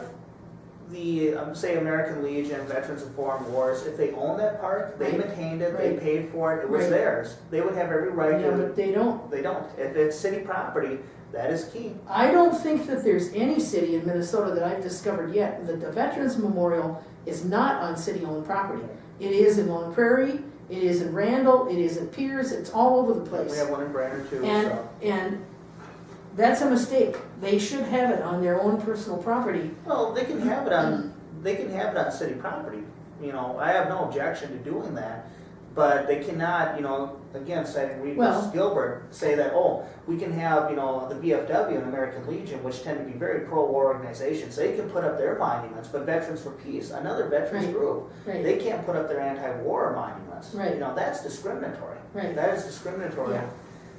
the, say, American Legion, Veterans of Foreign Wars, if they own that park, they Right. maintained it, they Right. paid for it, it was Right. theirs. They would have every right Yeah, to. but they don't. They don't. If it's city property, that is key. I don't think that there's any city in Minnesota that I've discovered yet that the Veterans Memorial is not on city-owned property. It is in Long Prairie, it is in Randall, it is in Pierce, it's all over the We place. have one in Brainerd too, And, so. and that's a mistake. They should have it on their own personal property. Well, they can have it on city property. You know, I have no objection to doing that. But they cannot, you know, again, citing Reed Well- versus Gilbert, say that, oh, we can have, you know, the VFW and American Legion, which tend to be very pro-war organizations, they can put up their monuments, but Veterans for Peace, another veterans Right. group, Right. they can't put up their anti-war monuments. Right. You know, that's discriminatory. Right. That is discriminatory. Yeah.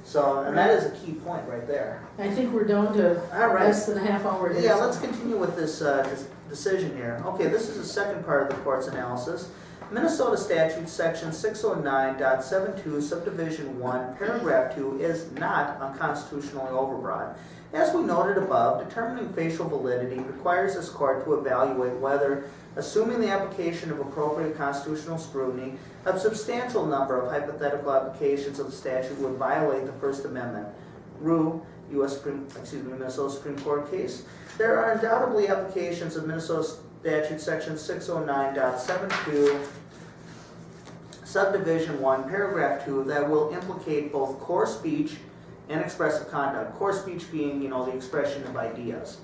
So, and that is a key point right there. I think we're down to All right. less than a half hour. Yeah, let's continue with this decision here. Okay, this is the second part of the court's analysis. Minnesota statute section 609.72 subdivision 1 paragraph 2 is not unconstitutionally overbroad. As we noted above, determining facial validity requires this court to evaluate whether, assuming the application of appropriate constitutional scrutiny, a substantial number of hypothetical applications of the statute would violate the First Amendment. Rue, Minnesota Supreme Court case. There are undoubtedly applications of Minnesota statute section 609.72 subdivision 1 paragraph 2 that will implicate both core speech and expressive conduct. Core speech being, you know, the expression of ideas.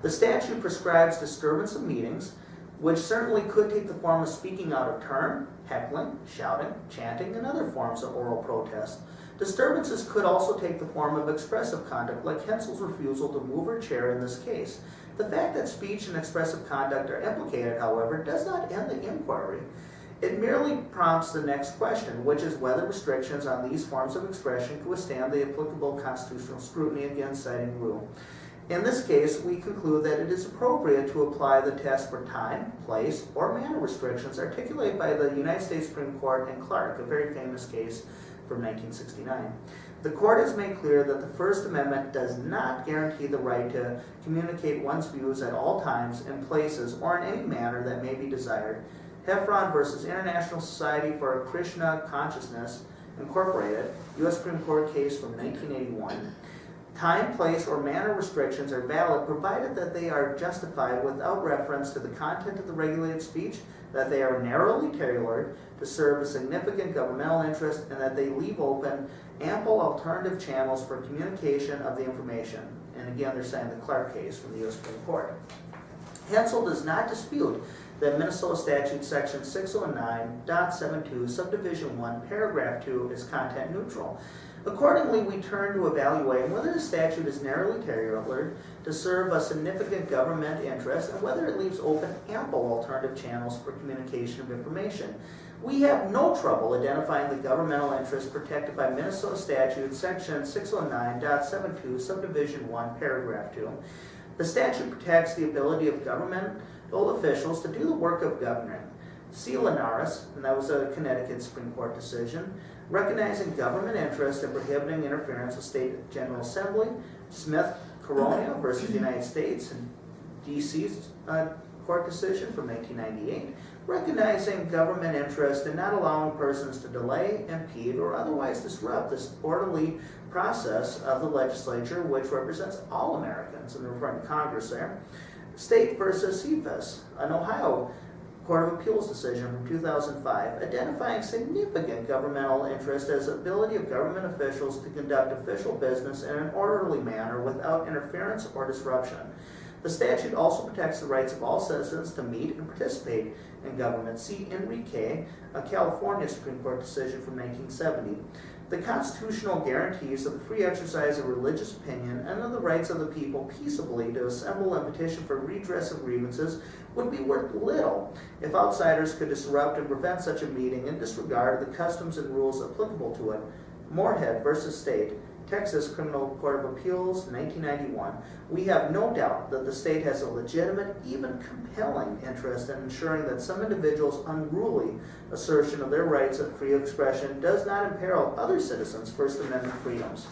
The statute prescribes disturbance of meetings, which certainly could take the form of speaking out of turn, heckling, shouting, chanting, and other forms of oral protest. Disturbances could also take the form of expressive conduct, like Hensel's refusal to move her chair in this case. The fact that speech and expressive conduct are implicated, however, does not end the inquiry. It merely prompts the next question, which is whether restrictions on these forms of expression can withstand the applicable constitutional scrutiny, again citing Rule. In this case, we conclude that it is appropriate to apply the test for time, place, or manner restrictions articulated by the United States Supreme Court in Clark, a very famous case from 1969. The court has made clear that the First Amendment does not guarantee the right to communicate one's views at all times and places or in any manner that may be desired. Heffron versus International Society for Krishna Consciousness, Incorporated, U.S. Supreme Court case from 1981. Time, place, or manner restrictions are valid provided that they are justified without reference to the content of the regulated speech, that they are narrowly tailored to serve a significant governmental interest, and that they leave open ample alternative channels for communication of the information. And again, they're saying the Clark case from the U.S. Supreme Court. Hensel does not dispute that Minnesota statute section 609.72 subdivision 1 paragraph 2 is content neutral. Accordingly, we turn to evaluating whether the statute is narrowly tailored to serve a significant government interest and whether it leaves open ample alternative channels for communication of information. We have no trouble identifying the governmental interest protected by Minnesota statute section 609.72 subdivision 1 paragraph 2. The statute protects the ability of governmental officials to do the work of governing. C. Linares, and that was a Connecticut Supreme Court decision, recognizing government interest in prohibiting interference with state general assembly. Smith Corona versus United States, and D.C.'s court decision from 1998, recognizing government interest in not allowing persons to delay, impede, or otherwise disrupt this orderly process of the legislature, which represents all Americans, and they're referring to Congress there. State versus Cephas, an Ohio Court of Appeals decision from 2005, identifying significant governmental interest as the ability of government officials to conduct official business in an orderly manner without interference or disruption. The statute also protects the rights of all citizens to meet and participate in government. See Enrique, a California Supreme Court decision from 1970. The constitutional guarantees of the free exercise of religious opinion and of the rights of the people peaceably to assemble and petition for redress of grievances would be worth little if outsiders could disrupt and prevent such a meeting and disregard the customs and rules applicable to it. Moorhead versus State, Texas Criminal Court of Appeals, 1991. We have no doubt that the state has a legitimate, even compelling interest in ensuring that some individuals' unruly assertion of their rights of free expression does not imperil other citizens' First Amendment freedoms.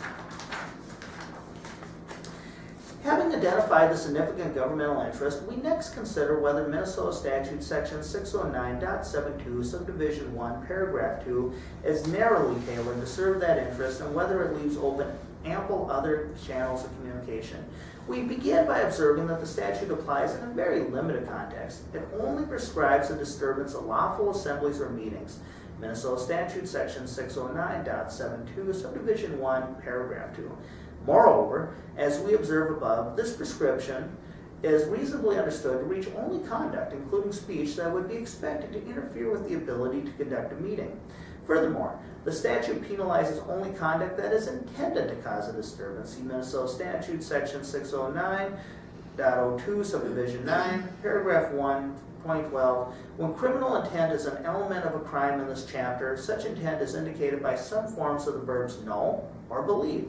Having identified the significant governmental interest, we next consider whether Minnesota Statute Section 609.72, Subdivision 1, Paragraph 2, is narrowly tailored to serve that interest and whether it leaves open ample other channels of communication. We begin by observing that the statute applies in a very limited context. It only prescribes the disturbance of lawful assemblies or meetings. Minnesota Statute Section 609.72, Subdivision 1, Paragraph 2. Moreover, as we observe above, this prescription is reasonably understood to reach only conduct, including speech, that would be expected to interfere with the ability to conduct a meeting. Furthermore, the statute penalizes only conduct that is intended to cause a disturbance. See Minnesota Statute Section 609.02, Subdivision 9, Paragraph 1, 2012. When criminal intent is an element of a crime in this chapter, such intent is indicated by some forms of the verbs know or believe.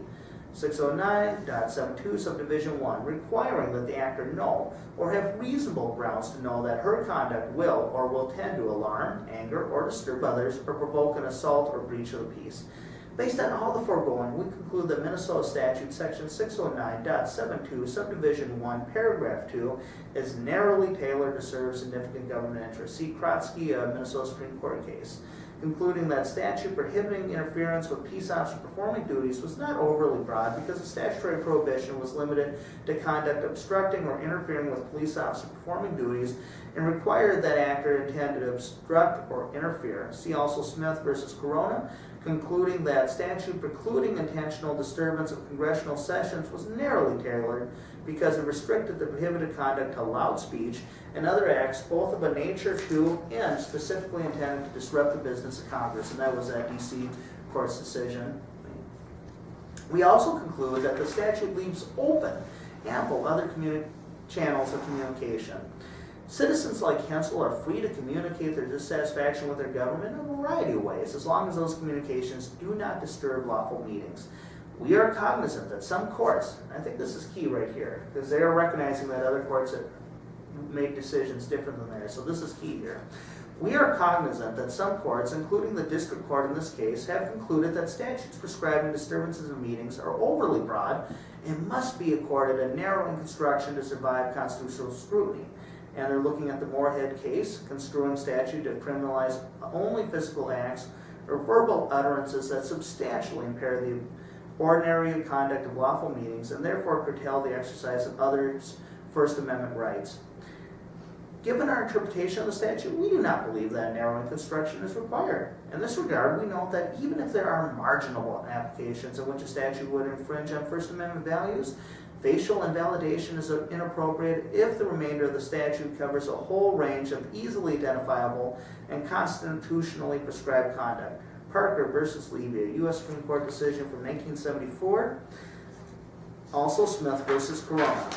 609.72, Subdivision 1, requiring that the actor know or have reasonable grounds to know that her conduct will or will tend to alarm, anger, or disturb others or provoke an assault or breach of the peace. Based on all the foregoing, we conclude that Minnesota Statute Section 609.72, Subdivision 1, Paragraph 2, is narrowly tailored to serve significant government interests. See Krotsky, a Minnesota Supreme Court case, concluding that statute prohibiting interference with peace officer performing duties was not overly broad because the statutory prohibition was limited to conduct obstructing or interfering with police officer performing duties and required that actor intend to obstruct or interfere. See also Smith versus Corona, concluding that statute precluding intentional disturbance of congressional sessions was narrowly tailored because it restricted the prohibited conduct to loud speech and other acts both of a nature to and specifically intended to disrupt the business of Congress, and that was that D.C. Court's decision. We also conclude that the statute leaves open ample other channels of communication. Citizens like Hensel are free to communicate their dissatisfaction with their government in a variety of ways, as long as those communications do not disturb lawful meetings. We are cognizant that some courts, and I think this is key right here, because they are recognizing that other courts that make decisions different than theirs, so this is key here. We are cognizant that some courts, including the district court in this case, have concluded that statutes prescribing disturbances of meetings are overly broad and must be accorded a narrowing construction to survive constitutional scrutiny. And they're looking at the Moorhead case, construing statute to criminalize only physical acts or verbal utterances that substantially impair the ordinary conduct of lawful meetings and therefore curtail the exercise of others' First Amendment rights. Given our interpretation of the statute, we do not believe that narrowing construction is required. In this regard, we note that even if there are marginal applications in which a statute would infringe on First Amendment values, facial invalidation is inappropriate if the remainder of the statute covers a whole range of easily identifiable and constitutionally prescribed conduct. Parker versus Levy, a U.S. Supreme Court decision from 1974. Also Smith versus Corona.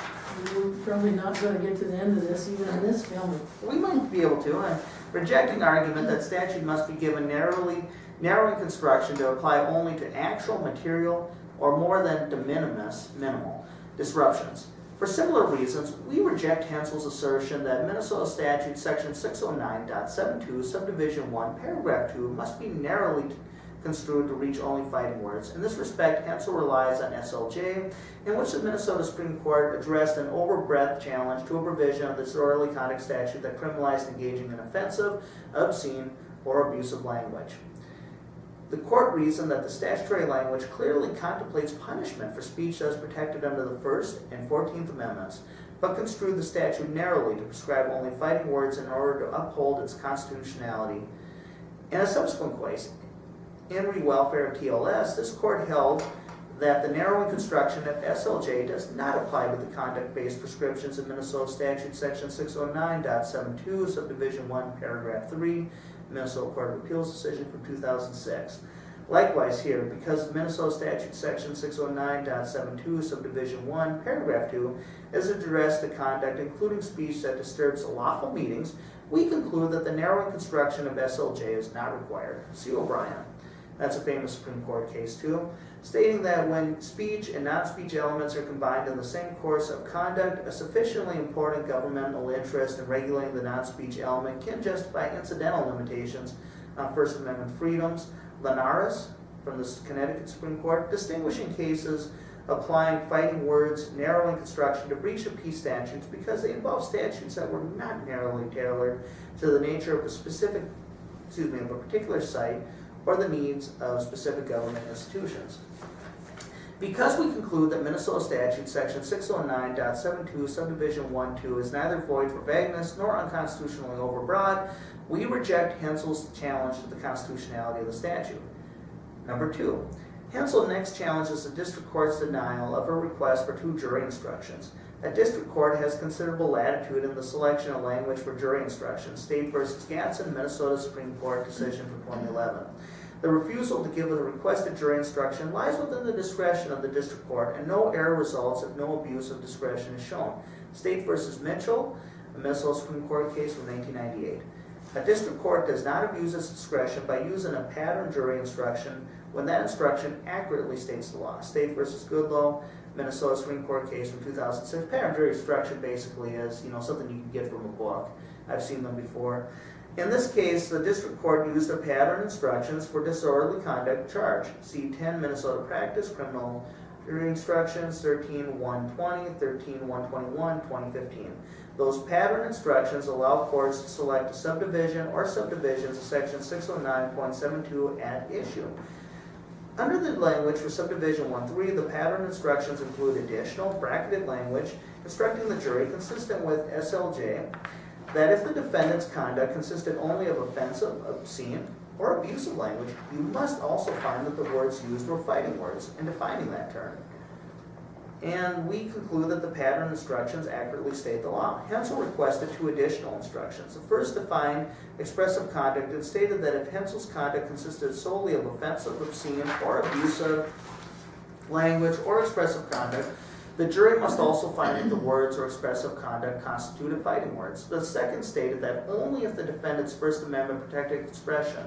We're probably not going to get to the end of this, even in this film. We might be able to. I'm rejecting argument that statute must be given narrowing construction to apply only to actual material or more than de minimis, minimal disruptions. For similar reasons, we reject Hensel's assertion that Minnesota Statute Section 609.72, Subdivision 1, Paragraph 2 must be narrowly construed to reach only fighting words. In this respect, Hensel relies on SLJ, in which the Minnesota Supreme Court addressed an overbreadth challenge to a provision of the disorderly conduct statute that criminalized engaging in offensive, obscene, or abusive language. The court reasoned that the statutory language clearly contemplates punishment for speech as protected under the First and 14th Amendments, but construed the statute narrowly to prescribe only fighting words in order to uphold its constitutionality. In a subsequent case, in re-welfare of TLS, this court held that the narrowing construction of SLJ does not apply to the conduct-based prescriptions in Minnesota Statute Section 609.72, Subdivision 1, Paragraph 3, Minnesota Court of Appeals decision from 2006. Likewise here, because Minnesota Statute Section 609.72, Subdivision 1, Paragraph 2 is addressed to conduct including speech that disturbs lawful meetings, we conclude that the narrowing construction of SLJ is not required. See O'Brien. That's a famous Supreme Court case too, stating that when speech and non-speech elements are combined in the same course of conduct, a sufficiently important governmental interest in regulating the non-speech element can justify incidental limitations on First Amendment freedoms. Linares, from the Connecticut Supreme Court, distinguishing cases applying fighting words, narrowing construction to breach of peace statutes because they involve statutes that were not narrowly tailored to the nature of a particular site or the needs of specific government institutions. Because we conclude that Minnesota Statute Section 609.72, Subdivision 1-2 is neither void for vagueness nor unconstitutionally overbroad, we reject Hensel's challenge to the constitutionality of the statute. Number 2, Hensel next challenges the district court's denial of a request for 2 jury instructions. A district court has considerable latitude in the selection of language for jury instructions. State v. Gatson, Minnesota Supreme Court decision from 2011. The refusal to give a requested jury instruction lies within the discretion of the district court, and no error results if no abuse of discretion is shown. State v. Mitchell, a Minnesota Supreme Court case from 1998. A district court does not abuse its discretion by using a pattern jury instruction when that instruction accurately states the law. State v. Goodloe, Minnesota Supreme Court case from 2006. Pattern jury instruction basically is, something you can get from a book. I've seen them before. In this case, the district court used a pattern instructions for disorderly conduct charge. See 10 Minnesota Practice, Criminal Jury Instructions, 13-120, 13-121, 2015. Those pattern instructions allow courts to select a subdivision or subdivisions of Section 609.72 at issue. Under the language for Subdivision 1-3, the pattern instructions include additional bracketed language instructing the jury consistent with SLJ that if the defendant's conduct consisted only of offensive, obscene, or abusive language, you must also find that the words used were fighting words in defining that term. And we conclude that the pattern instructions accurately state the law. Hensel requested 2 additional instructions. The first defined expressive conduct and stated that if Hensel's conduct consisted solely of offensive, obscene, or abusive language or expressive conduct, the jury must also find that the words or expressive conduct constituted fighting words. The second stated that only if the defendant's First Amendment protected expression,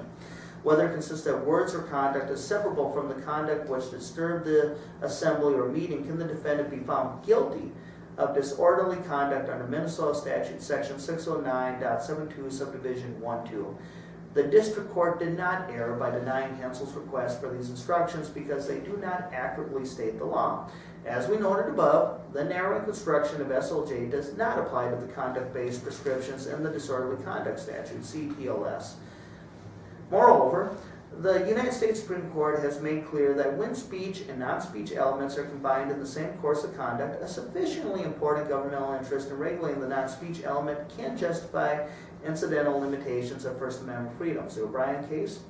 whether it consists of words or conduct, is separable from the conduct which disturbed the assembly or meeting, can the defendant be found guilty of disorderly conduct under Minnesota Statute Section 609.72, Subdivision 1-2. The district court did not err by denying Hensel's request for these instructions because they do not accurately state the law. As we noted above, the narrowing construction of SLJ does not apply to the conduct-based prescriptions in the disorderly conduct statute, CTLS. Moreover, the United States Supreme Court has made clear that when speech and non-speech elements are combined in the same course of conduct, a sufficiently important governmental interest in regulating the non-speech element can justify incidental limitations of First Amendment freedoms. The O'Brien case,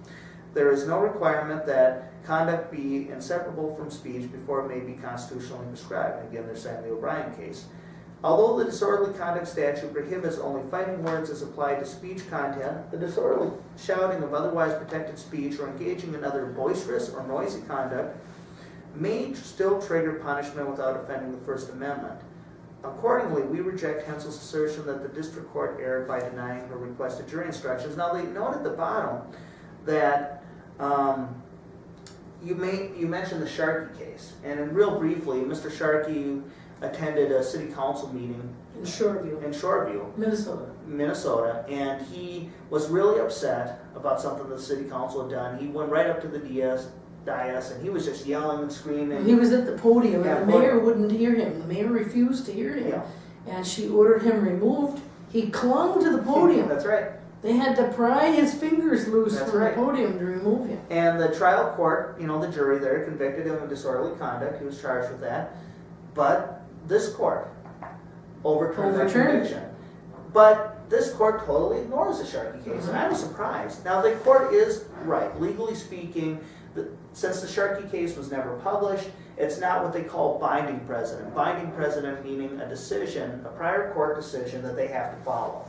there is no requirement that conduct be inseparable from speech before it may be constitutionally prescribed. Again, they're saying the O'Brien case. Although the disorderly conduct statute prohibits only fighting words as applied to speech content, the disorderly shouting of otherwise protected speech or engaging in other boisterous or noisy conduct may still trigger punishment without offending the First Amendment. Accordingly, we reject Hensel's assertion that the district court erred by denying her requested jury instructions. Now, they note at the bottom that you mentioned the Sharkey case, and in real briefly, Mr. Sharkey attended a city council meeting In Shoreview, in Shoreview, Minnesota. and he was really upset about something the city council had done. He went right up to the dais, and he was just yelling and screaming. He was at the podium Yeah, and the mayor wouldn't hear him. The mayor refused to hear him. Yeah, And she ordered him removed. He clung to the podium. that's right. They had to pry his fingers loose That's from right. the podium to remove him. And the trial court, the jury there convicted him of disorderly conduct. He was charged with that. But this court overturned that Overturned. conviction. But this court totally ignores the Sharkey case, and I was surprised. Now, the court is right. Legally speaking, since the Sharkey case was never published, it's not what they call binding precedent. Binding precedent meaning a decision, a prior court decision that they have to follow.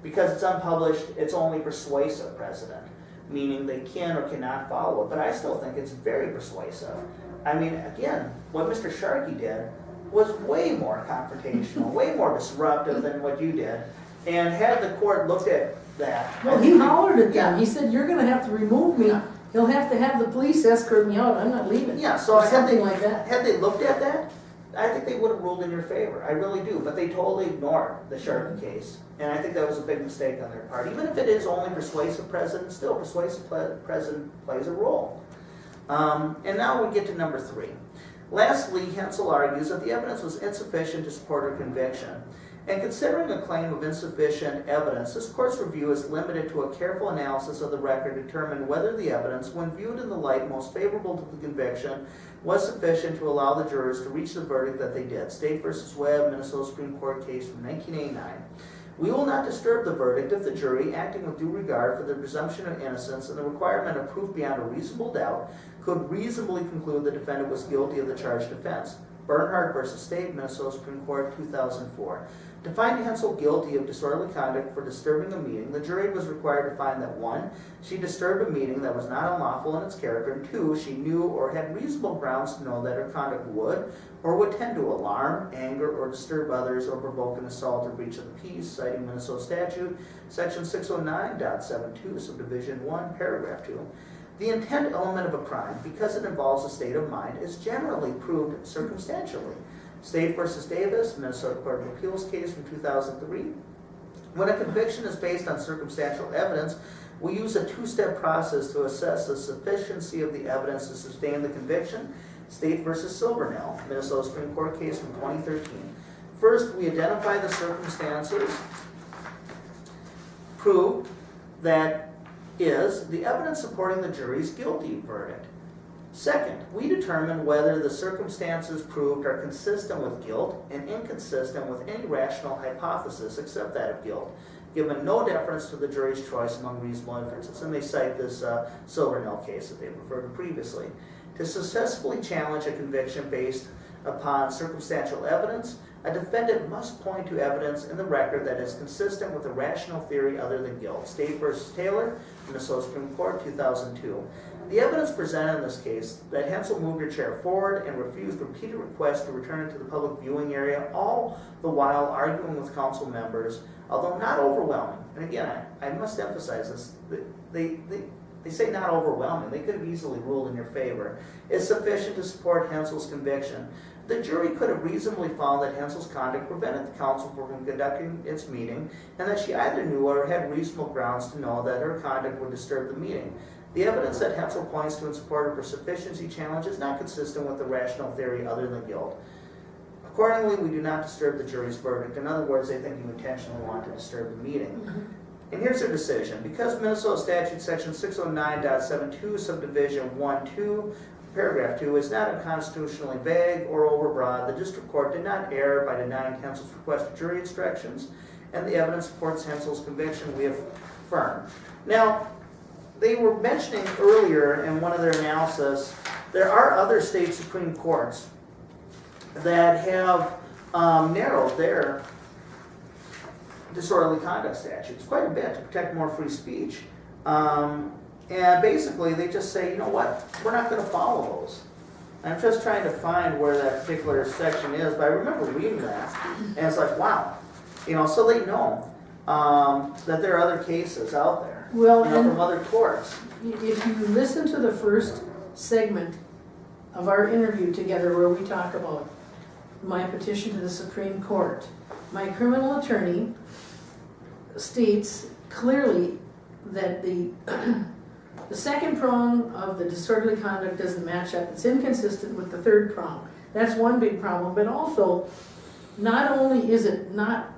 Because it's unpublished, it's only persuasive precedent, meaning they can or cannot follow it. But I still think it's very persuasive. I mean, again, what Mr. Sharkey did was way more confrontational, way more disruptive than what you did. And had the court looked at that... Well, he hollered at them. Yeah. He said, "You're gonna have to remove me. Yeah. He'll have to have the police escort me out. I'm not leaving." Yeah, so Or had something they, like that. had they looked at that, I think they would have ruled in your favor. I really do. But they totally ignored the Sharkey case. And I think that was a big mistake on their part. Even if it is only persuasive precedent, still persuasive precedent plays a role. And now we get to number 3. Lastly, Hensel argues that the evidence was insufficient to support her conviction. And considering a claim of insufficient evidence, this court's review is limited to a careful analysis of the record to determine whether the evidence, when viewed in the light most favorable to the conviction, was sufficient to allow the jurors to reach the verdict that they did. State v. Webb, Minnesota Supreme Court case from 1989. We will not disturb the verdict if the jury, acting with due regard for the presumption of innocence and the requirement of proof beyond a reasonable doubt, could reasonably conclude the defendant was guilty of the charged offense. Bernhardt v. State, Minnesota Supreme Court, 2004. To find Hensel guilty of disorderly conduct for disturbing a meeting, the jury was required to find that 1, she disturbed a meeting that was not unlawful in its character, and 2, she knew or had reasonable grounds to know that her conduct would or would tend to alarm, anger, or disturb others or provoke an assault or breach of the peace, citing Minnesota statute, section 609.72, subdivision 1, paragraph 2. The intent element of a crime, because it involves a state of mind, is generally proved circumstantially. State v. Davis, Minnesota Court of Appeals case from 2003. When a conviction is based on circumstantial evidence, we use a 2-step process to assess the sufficiency of the evidence to sustain the conviction. State v. Silvernail, Minnesota Supreme Court case from 2013. First, we identify the circumstances proved that is the evidence supporting the jury's guilty verdict. Second, we determine whether the circumstances proved are consistent with guilt and inconsistent with any rational hypothesis except that of guilt, given no deference to the jury's choice among reasonable inferences. And they cite this Silvernail case that they referred to previously. To successfully challenge a conviction based upon circumstantial evidence, a defendant must point to evidence in the record that is consistent with a rational theory other than guilt. State v. Taylor, Minnesota Supreme Court, 2002. The evidence presented in this case that Hensel moved her chair forward and refused repeated requests to return it to the public viewing area, all the while arguing with council members, although not overwhelming. And again, I must emphasize this. They say not overwhelming. They could have easily ruled in your favor. Is sufficient to support Hensel's conviction. The jury could have reasonably found that Hensel's conduct prevented the council from conducting its meeting, and that she either knew or had reasonable grounds to know that her conduct would disturb the meeting. The evidence that Hensel points to in support of her sufficiency challenge is not consistent with the rational theory other than guilt. Accordingly, we do not disturb the jury's verdict. In other words, they think you intentionally want to disturb the meeting. And here's their decision. Because Minnesota Statute Section 609.72, Subdivision 1-2, Paragraph 2 is not unconstitutionally vague or overbroad, the district court did not err by denying Hensel's requested jury instructions, and the evidence supports Hensel's conviction. We affirm. Now, they were mentioning earlier in one of their analysis, there are other state Supreme Courts that have narrowed their disorderly conduct statutes quite a bit to protect more free speech. And basically they just say, you know what, we're not going to follow those. And I'm just trying to find where that particular section is, but I remember reading that, and it's like, wow. So they know that there are other cases out there, Well, from other courts. If you listen to the first segment of our interview together where we talk about my petition to the Supreme Court. My criminal attorney states clearly that the second prong of the disorderly conduct doesn't match up. It's inconsistent with the third prong. That's one big problem, but also, not only is it not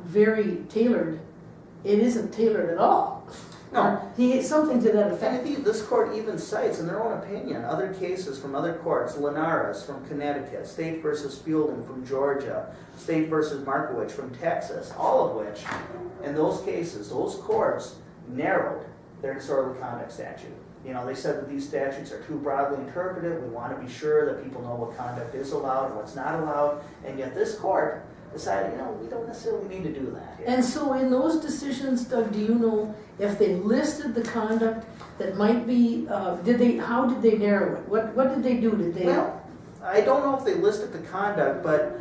very tailored, it isn't tailored at all. No. Something to that And effect. indeed, this court even cites, in their own opinion, other cases from other courts, Linares from Connecticut, State versus Fielding from Georgia, State versus Markowitz from Texas, all of which, in those cases, those courts narrowed their disorderly conduct statute. You know, they said that these statutes are too broadly interpreted, we want to be sure that people know what conduct is allowed and what's not allowed, and yet this court decided, you know, we don't necessarily need to do that here. And so in those decisions, Doug, do you know if they listed the conduct that might be, how did they narrow it? What did they do? Did they? Well, I don't know if they listed the conduct, but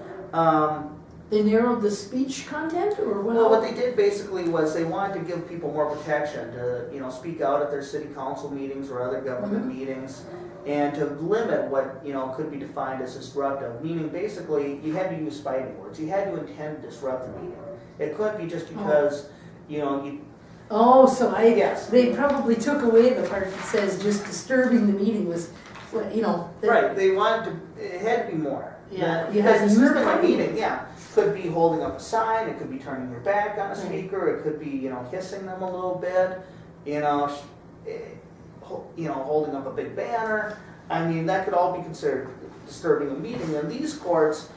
They narrowed the speech content, or what? well, what they did basically was they wanted to give people more protection to, you know, speak out at their city council meetings or other government meetings, and to limit what, you know, could be defined as disruptive. Meaning, basically, you had to use fighting words. You had to intend to disrupt the meeting. It couldn't be just because, you know, you. Oh, so Yes. they probably took away the part that says just disturbing the meeting was, what, you know. Right. They wanted to. It had to be more. Yeah, you had to Because use disturbing a fighting meeting, words. yeah. Could be holding up a sign, it could be turning your back on a speaker, it could be, you know, kissing them a little bit, you know, holding up a big banner. I mean, that could all be considered disturbing a meeting, and these courts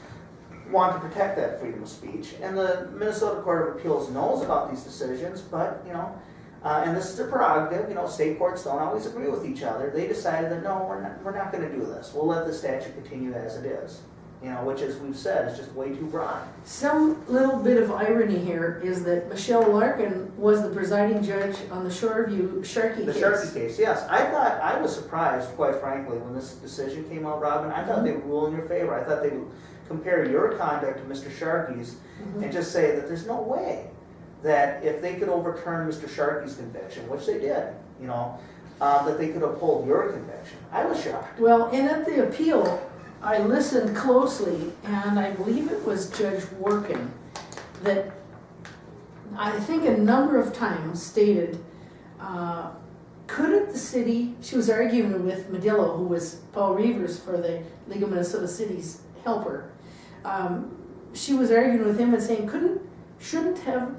want to protect that freedom of speech. And the Minnesota Court of Appeals knows about these decisions, but, you know, and this is a prerogative, you know, state courts don't always agree with each other. They decided that, no, we're not gonna do this. We'll let the statute continue as it is. You know, which, as we've said, is just way too broad. Some little bit of irony here is that Michelle Larkin was the presiding judge on the Shoreview Sharkey The case. Sharkey case, yes. I was surprised, quite frankly, when this decision came out, Robin. I thought they would rule in your favor. I thought they would compare your conduct to Mr. Sharkey's and just say that there's no way that if they could overturn Mr. Sharkey's conviction, which they did, you know, that they could uphold your conviction. I was shocked. Well, and at the appeal, I listened closely, and I believe it was Judge Workin that I think a number of times stated, couldn't the city, she was arguing with Medillo, who was Paul Reavers for the League of Minnesota Cities helper. She was arguing with him and saying, shouldn't have,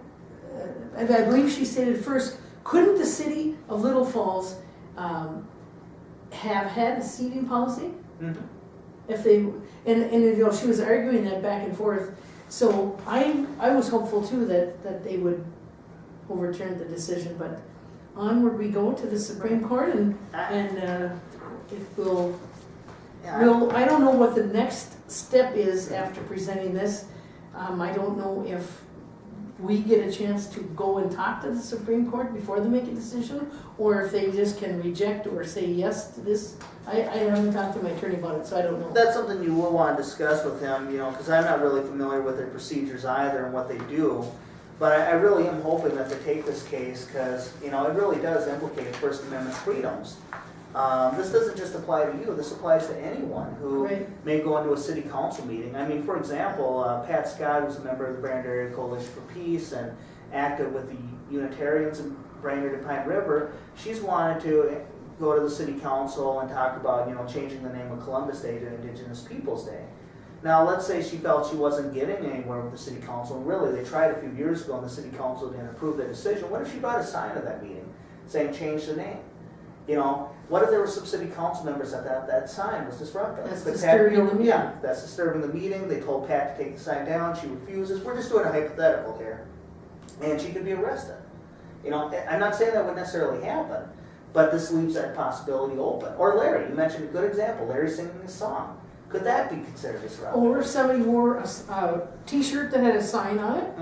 and I believe she stated first, couldn't the city of Little Falls have had a seating policy? Mm-hmm. If they, and you know, she was arguing that back and forth. So I was hopeful too that they would overturn the decision, but onward we go to the Supreme Court, and it will, I don't know what the next step is after presenting this. I don't know if we get a chance to go and talk to the Supreme Court before they make a decision, or if they just can reject or say yes to this. I haven't talked to my attorney about it, so I don't know. That's something you will want to discuss with him, you know, because I'm not really familiar with their procedures either and what they do. But I really am hoping that they take this case because, you know, it really does implicate First Amendment freedoms. This doesn't just apply to you, this applies to anyone who may go into a city council meeting. I mean, for example, Pat Scott, who's a member of the Brainerd Area Coalition for Peace and active with the Unitarians in Brainerd and Pine River, she's wanted to go to the city council and talk about, you know, changing the name of Columbus Day to Indigenous Peoples Day. Now, let's say she felt she wasn't getting anywhere with the city council, and really they tried a few years ago and the city council didn't approve their decision. What if she brought a sign to that meeting saying change the name? You know, what if there were some city council members that sign was disruptive? That's But disturbing the meeting. Yeah, that's disturbing the meeting. They told Pat to take the sign down. She refuses. We're just doing a hypothetical here. And she could be arrested. You know, I'm not saying that would necessarily happen, but this leaves that possibility open. Or Larry, you mentioned a good example. Larry singing a song. Could that be considered disruptive? Or if somebody wore a t-shirt that had a sign on it,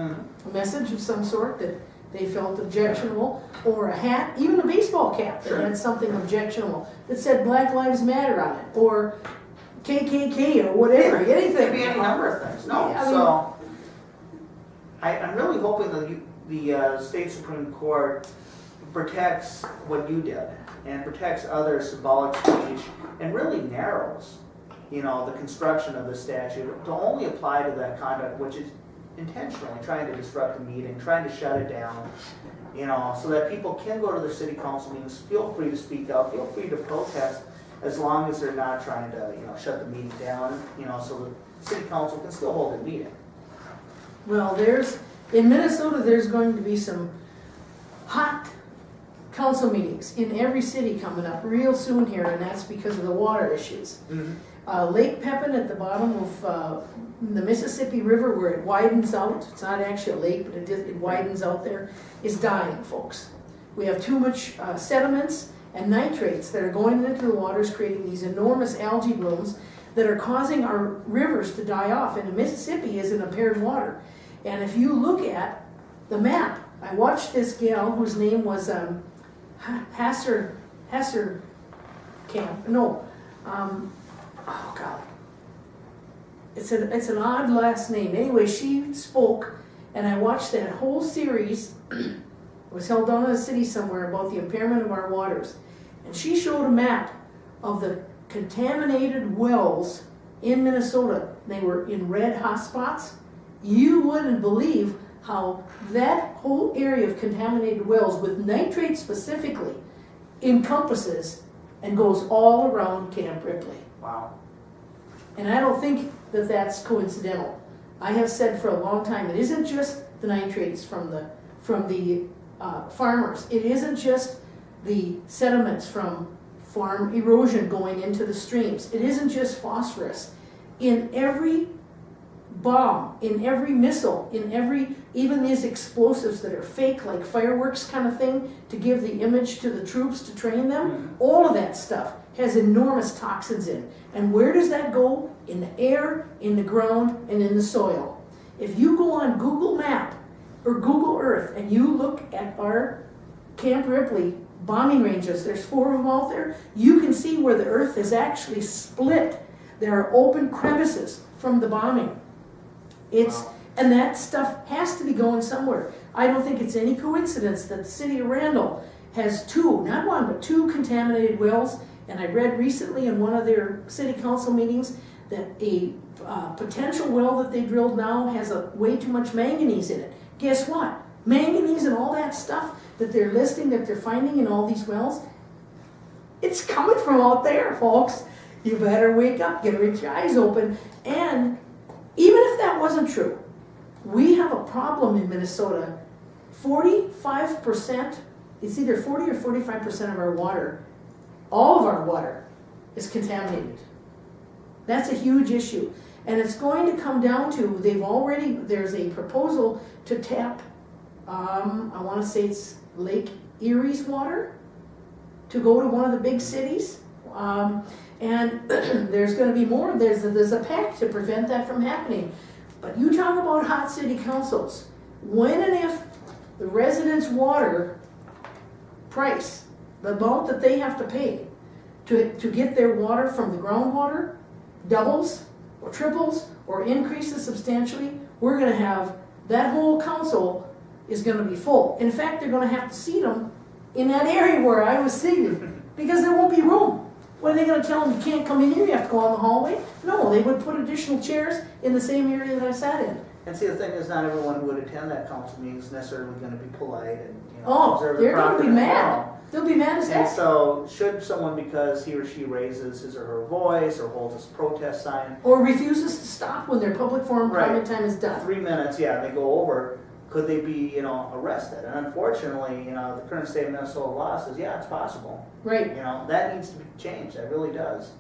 a message of some sort that they felt objectionable, or a hat, even a baseball cap that had something objectionable, that said Black Lives Matter on it, or KKK, or whatever, anything. It could be any number of things. No, Yeah, so I'm really hoping that the state Supreme Court protects what you did and protects other symbolic speech and really narrows, the construction of the statute to only apply to that conduct which is intentionally trying to disrupt the meeting, trying to shut it down, so that people can go to the city council meetings, feel free to speak out, feel free to protest, as long as they're not trying to, shut the meeting down, so the city council can still hold a meeting. Well, in Minnesota, there's going to be some hot council meetings in every city coming up real soon here, and that's because of the water issues. Lake Pepin at the bottom of the Mississippi River, where it widens out, it's not actually a lake, but it widens out there, is dying, folks. We have too much sediments and nitrates that are going into the waters, creating these enormous algae blooms that are causing our rivers to die off. And the Mississippi is in impaired water. And if you look at the map, I watched this gal whose name was Hasser Camp. No, oh God, it's an odd last name. Anyway, she spoke, and I watched that whole series. It was held down in a city somewhere about the impairment of our waters, and she showed a map of the contaminated wells in Minnesota. They were in red hotspots. You wouldn't believe how that whole area of contaminated wells, with nitrate specifically, encompasses and goes all around Camp Ripley. Wow. And I don't think that that's coincidental. I have said for a long time, it isn't just the nitrates from the farmers. It isn't just the sediments from farm erosion going into the streams. It isn't just phosphorus. In every bomb, in every missile, even these explosives that are fake, like fireworks kind of thing, to give the image to the troops to train them, all of that stuff has enormous toxins in. And where does that go? In the air, in the ground, and in the soil. If you go on Google Map or Google Earth and you look at our Camp Ripley bombing ranges, there's 4 of them out there, you can see where the earth is actually split. There are open crevices from the bombing. And that stuff has to be going somewhere. I don't think it's any coincidence that the city of Randall has 2, not 1, but 2 contaminated wells. And I read recently in one of their city council meetings that a potential well that they drilled now has way too much manganese in it. Guess what? Manganese and all that stuff that they're listing, that they're finding in all these wells, it's coming from out there, folks. You better wake up, get your eyes open. And even if that wasn't true, we have a problem in Minnesota. 45%, it's either 40 or 45% of our water, all of our water, is contaminated. That's a huge issue. And it's going to come down to, there's a proposal to tap, I want to say it's Lake Erie's water, to go to one of the big cities. And there's going to be more. There's a pact to prevent that from happening. But you talk about hot city councils. When and if the residents' water price, the amount that they have to pay to get their water from the groundwater, doubles or triples or increases substantially, we're going to have, that whole council is going to be full. In fact, they're going to have to seat them in that area where I was seated because there won't be room. What are they going to tell them? You can't come in here, you have to go on the hallway? No, they would put additional chairs in the same area that I sat in. And see, the thing is, not everyone who would attend that council meeting is necessarily going to be polite and Oh, observe the they're going to proper be mad. decorum. They'll be mad as And heck. so, should someone, because he or she raises his or her voice or holds a protest sign, Or refuses to stop when their public forum Right. comment time is done. 3 minutes, they go over, could they be, arrested? And unfortunately, the current state of Minnesota law says, it's possible. Right. That needs to be changed. That really does.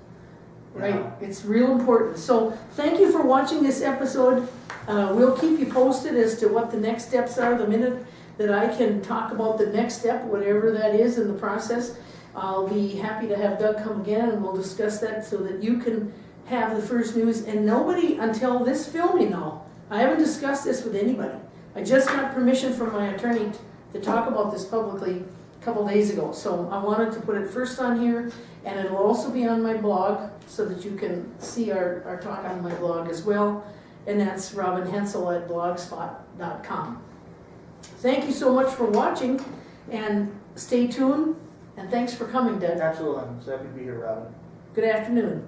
You Right, know. it's real important. So thank you for watching this episode. We'll keep you posted as to what the next steps are. The minute that I can talk about the next step, whatever that is in the process, I'll be happy to have Doug come again and we'll discuss that so that you can have the first news. And nobody until this filming now, I haven't discussed this with anybody. I just got permission from my attorney to talk about this publicly a couple days ago. So I wanted to put it first on here, and it'll also be on my blog so that you can see our talk on my blog as well. And that's robinhensel@blogspot.com. Thank you so much for watching, and stay tuned, and thanks for coming, Doug. Absolutely. I'm so happy to be here, Robin. Good afternoon.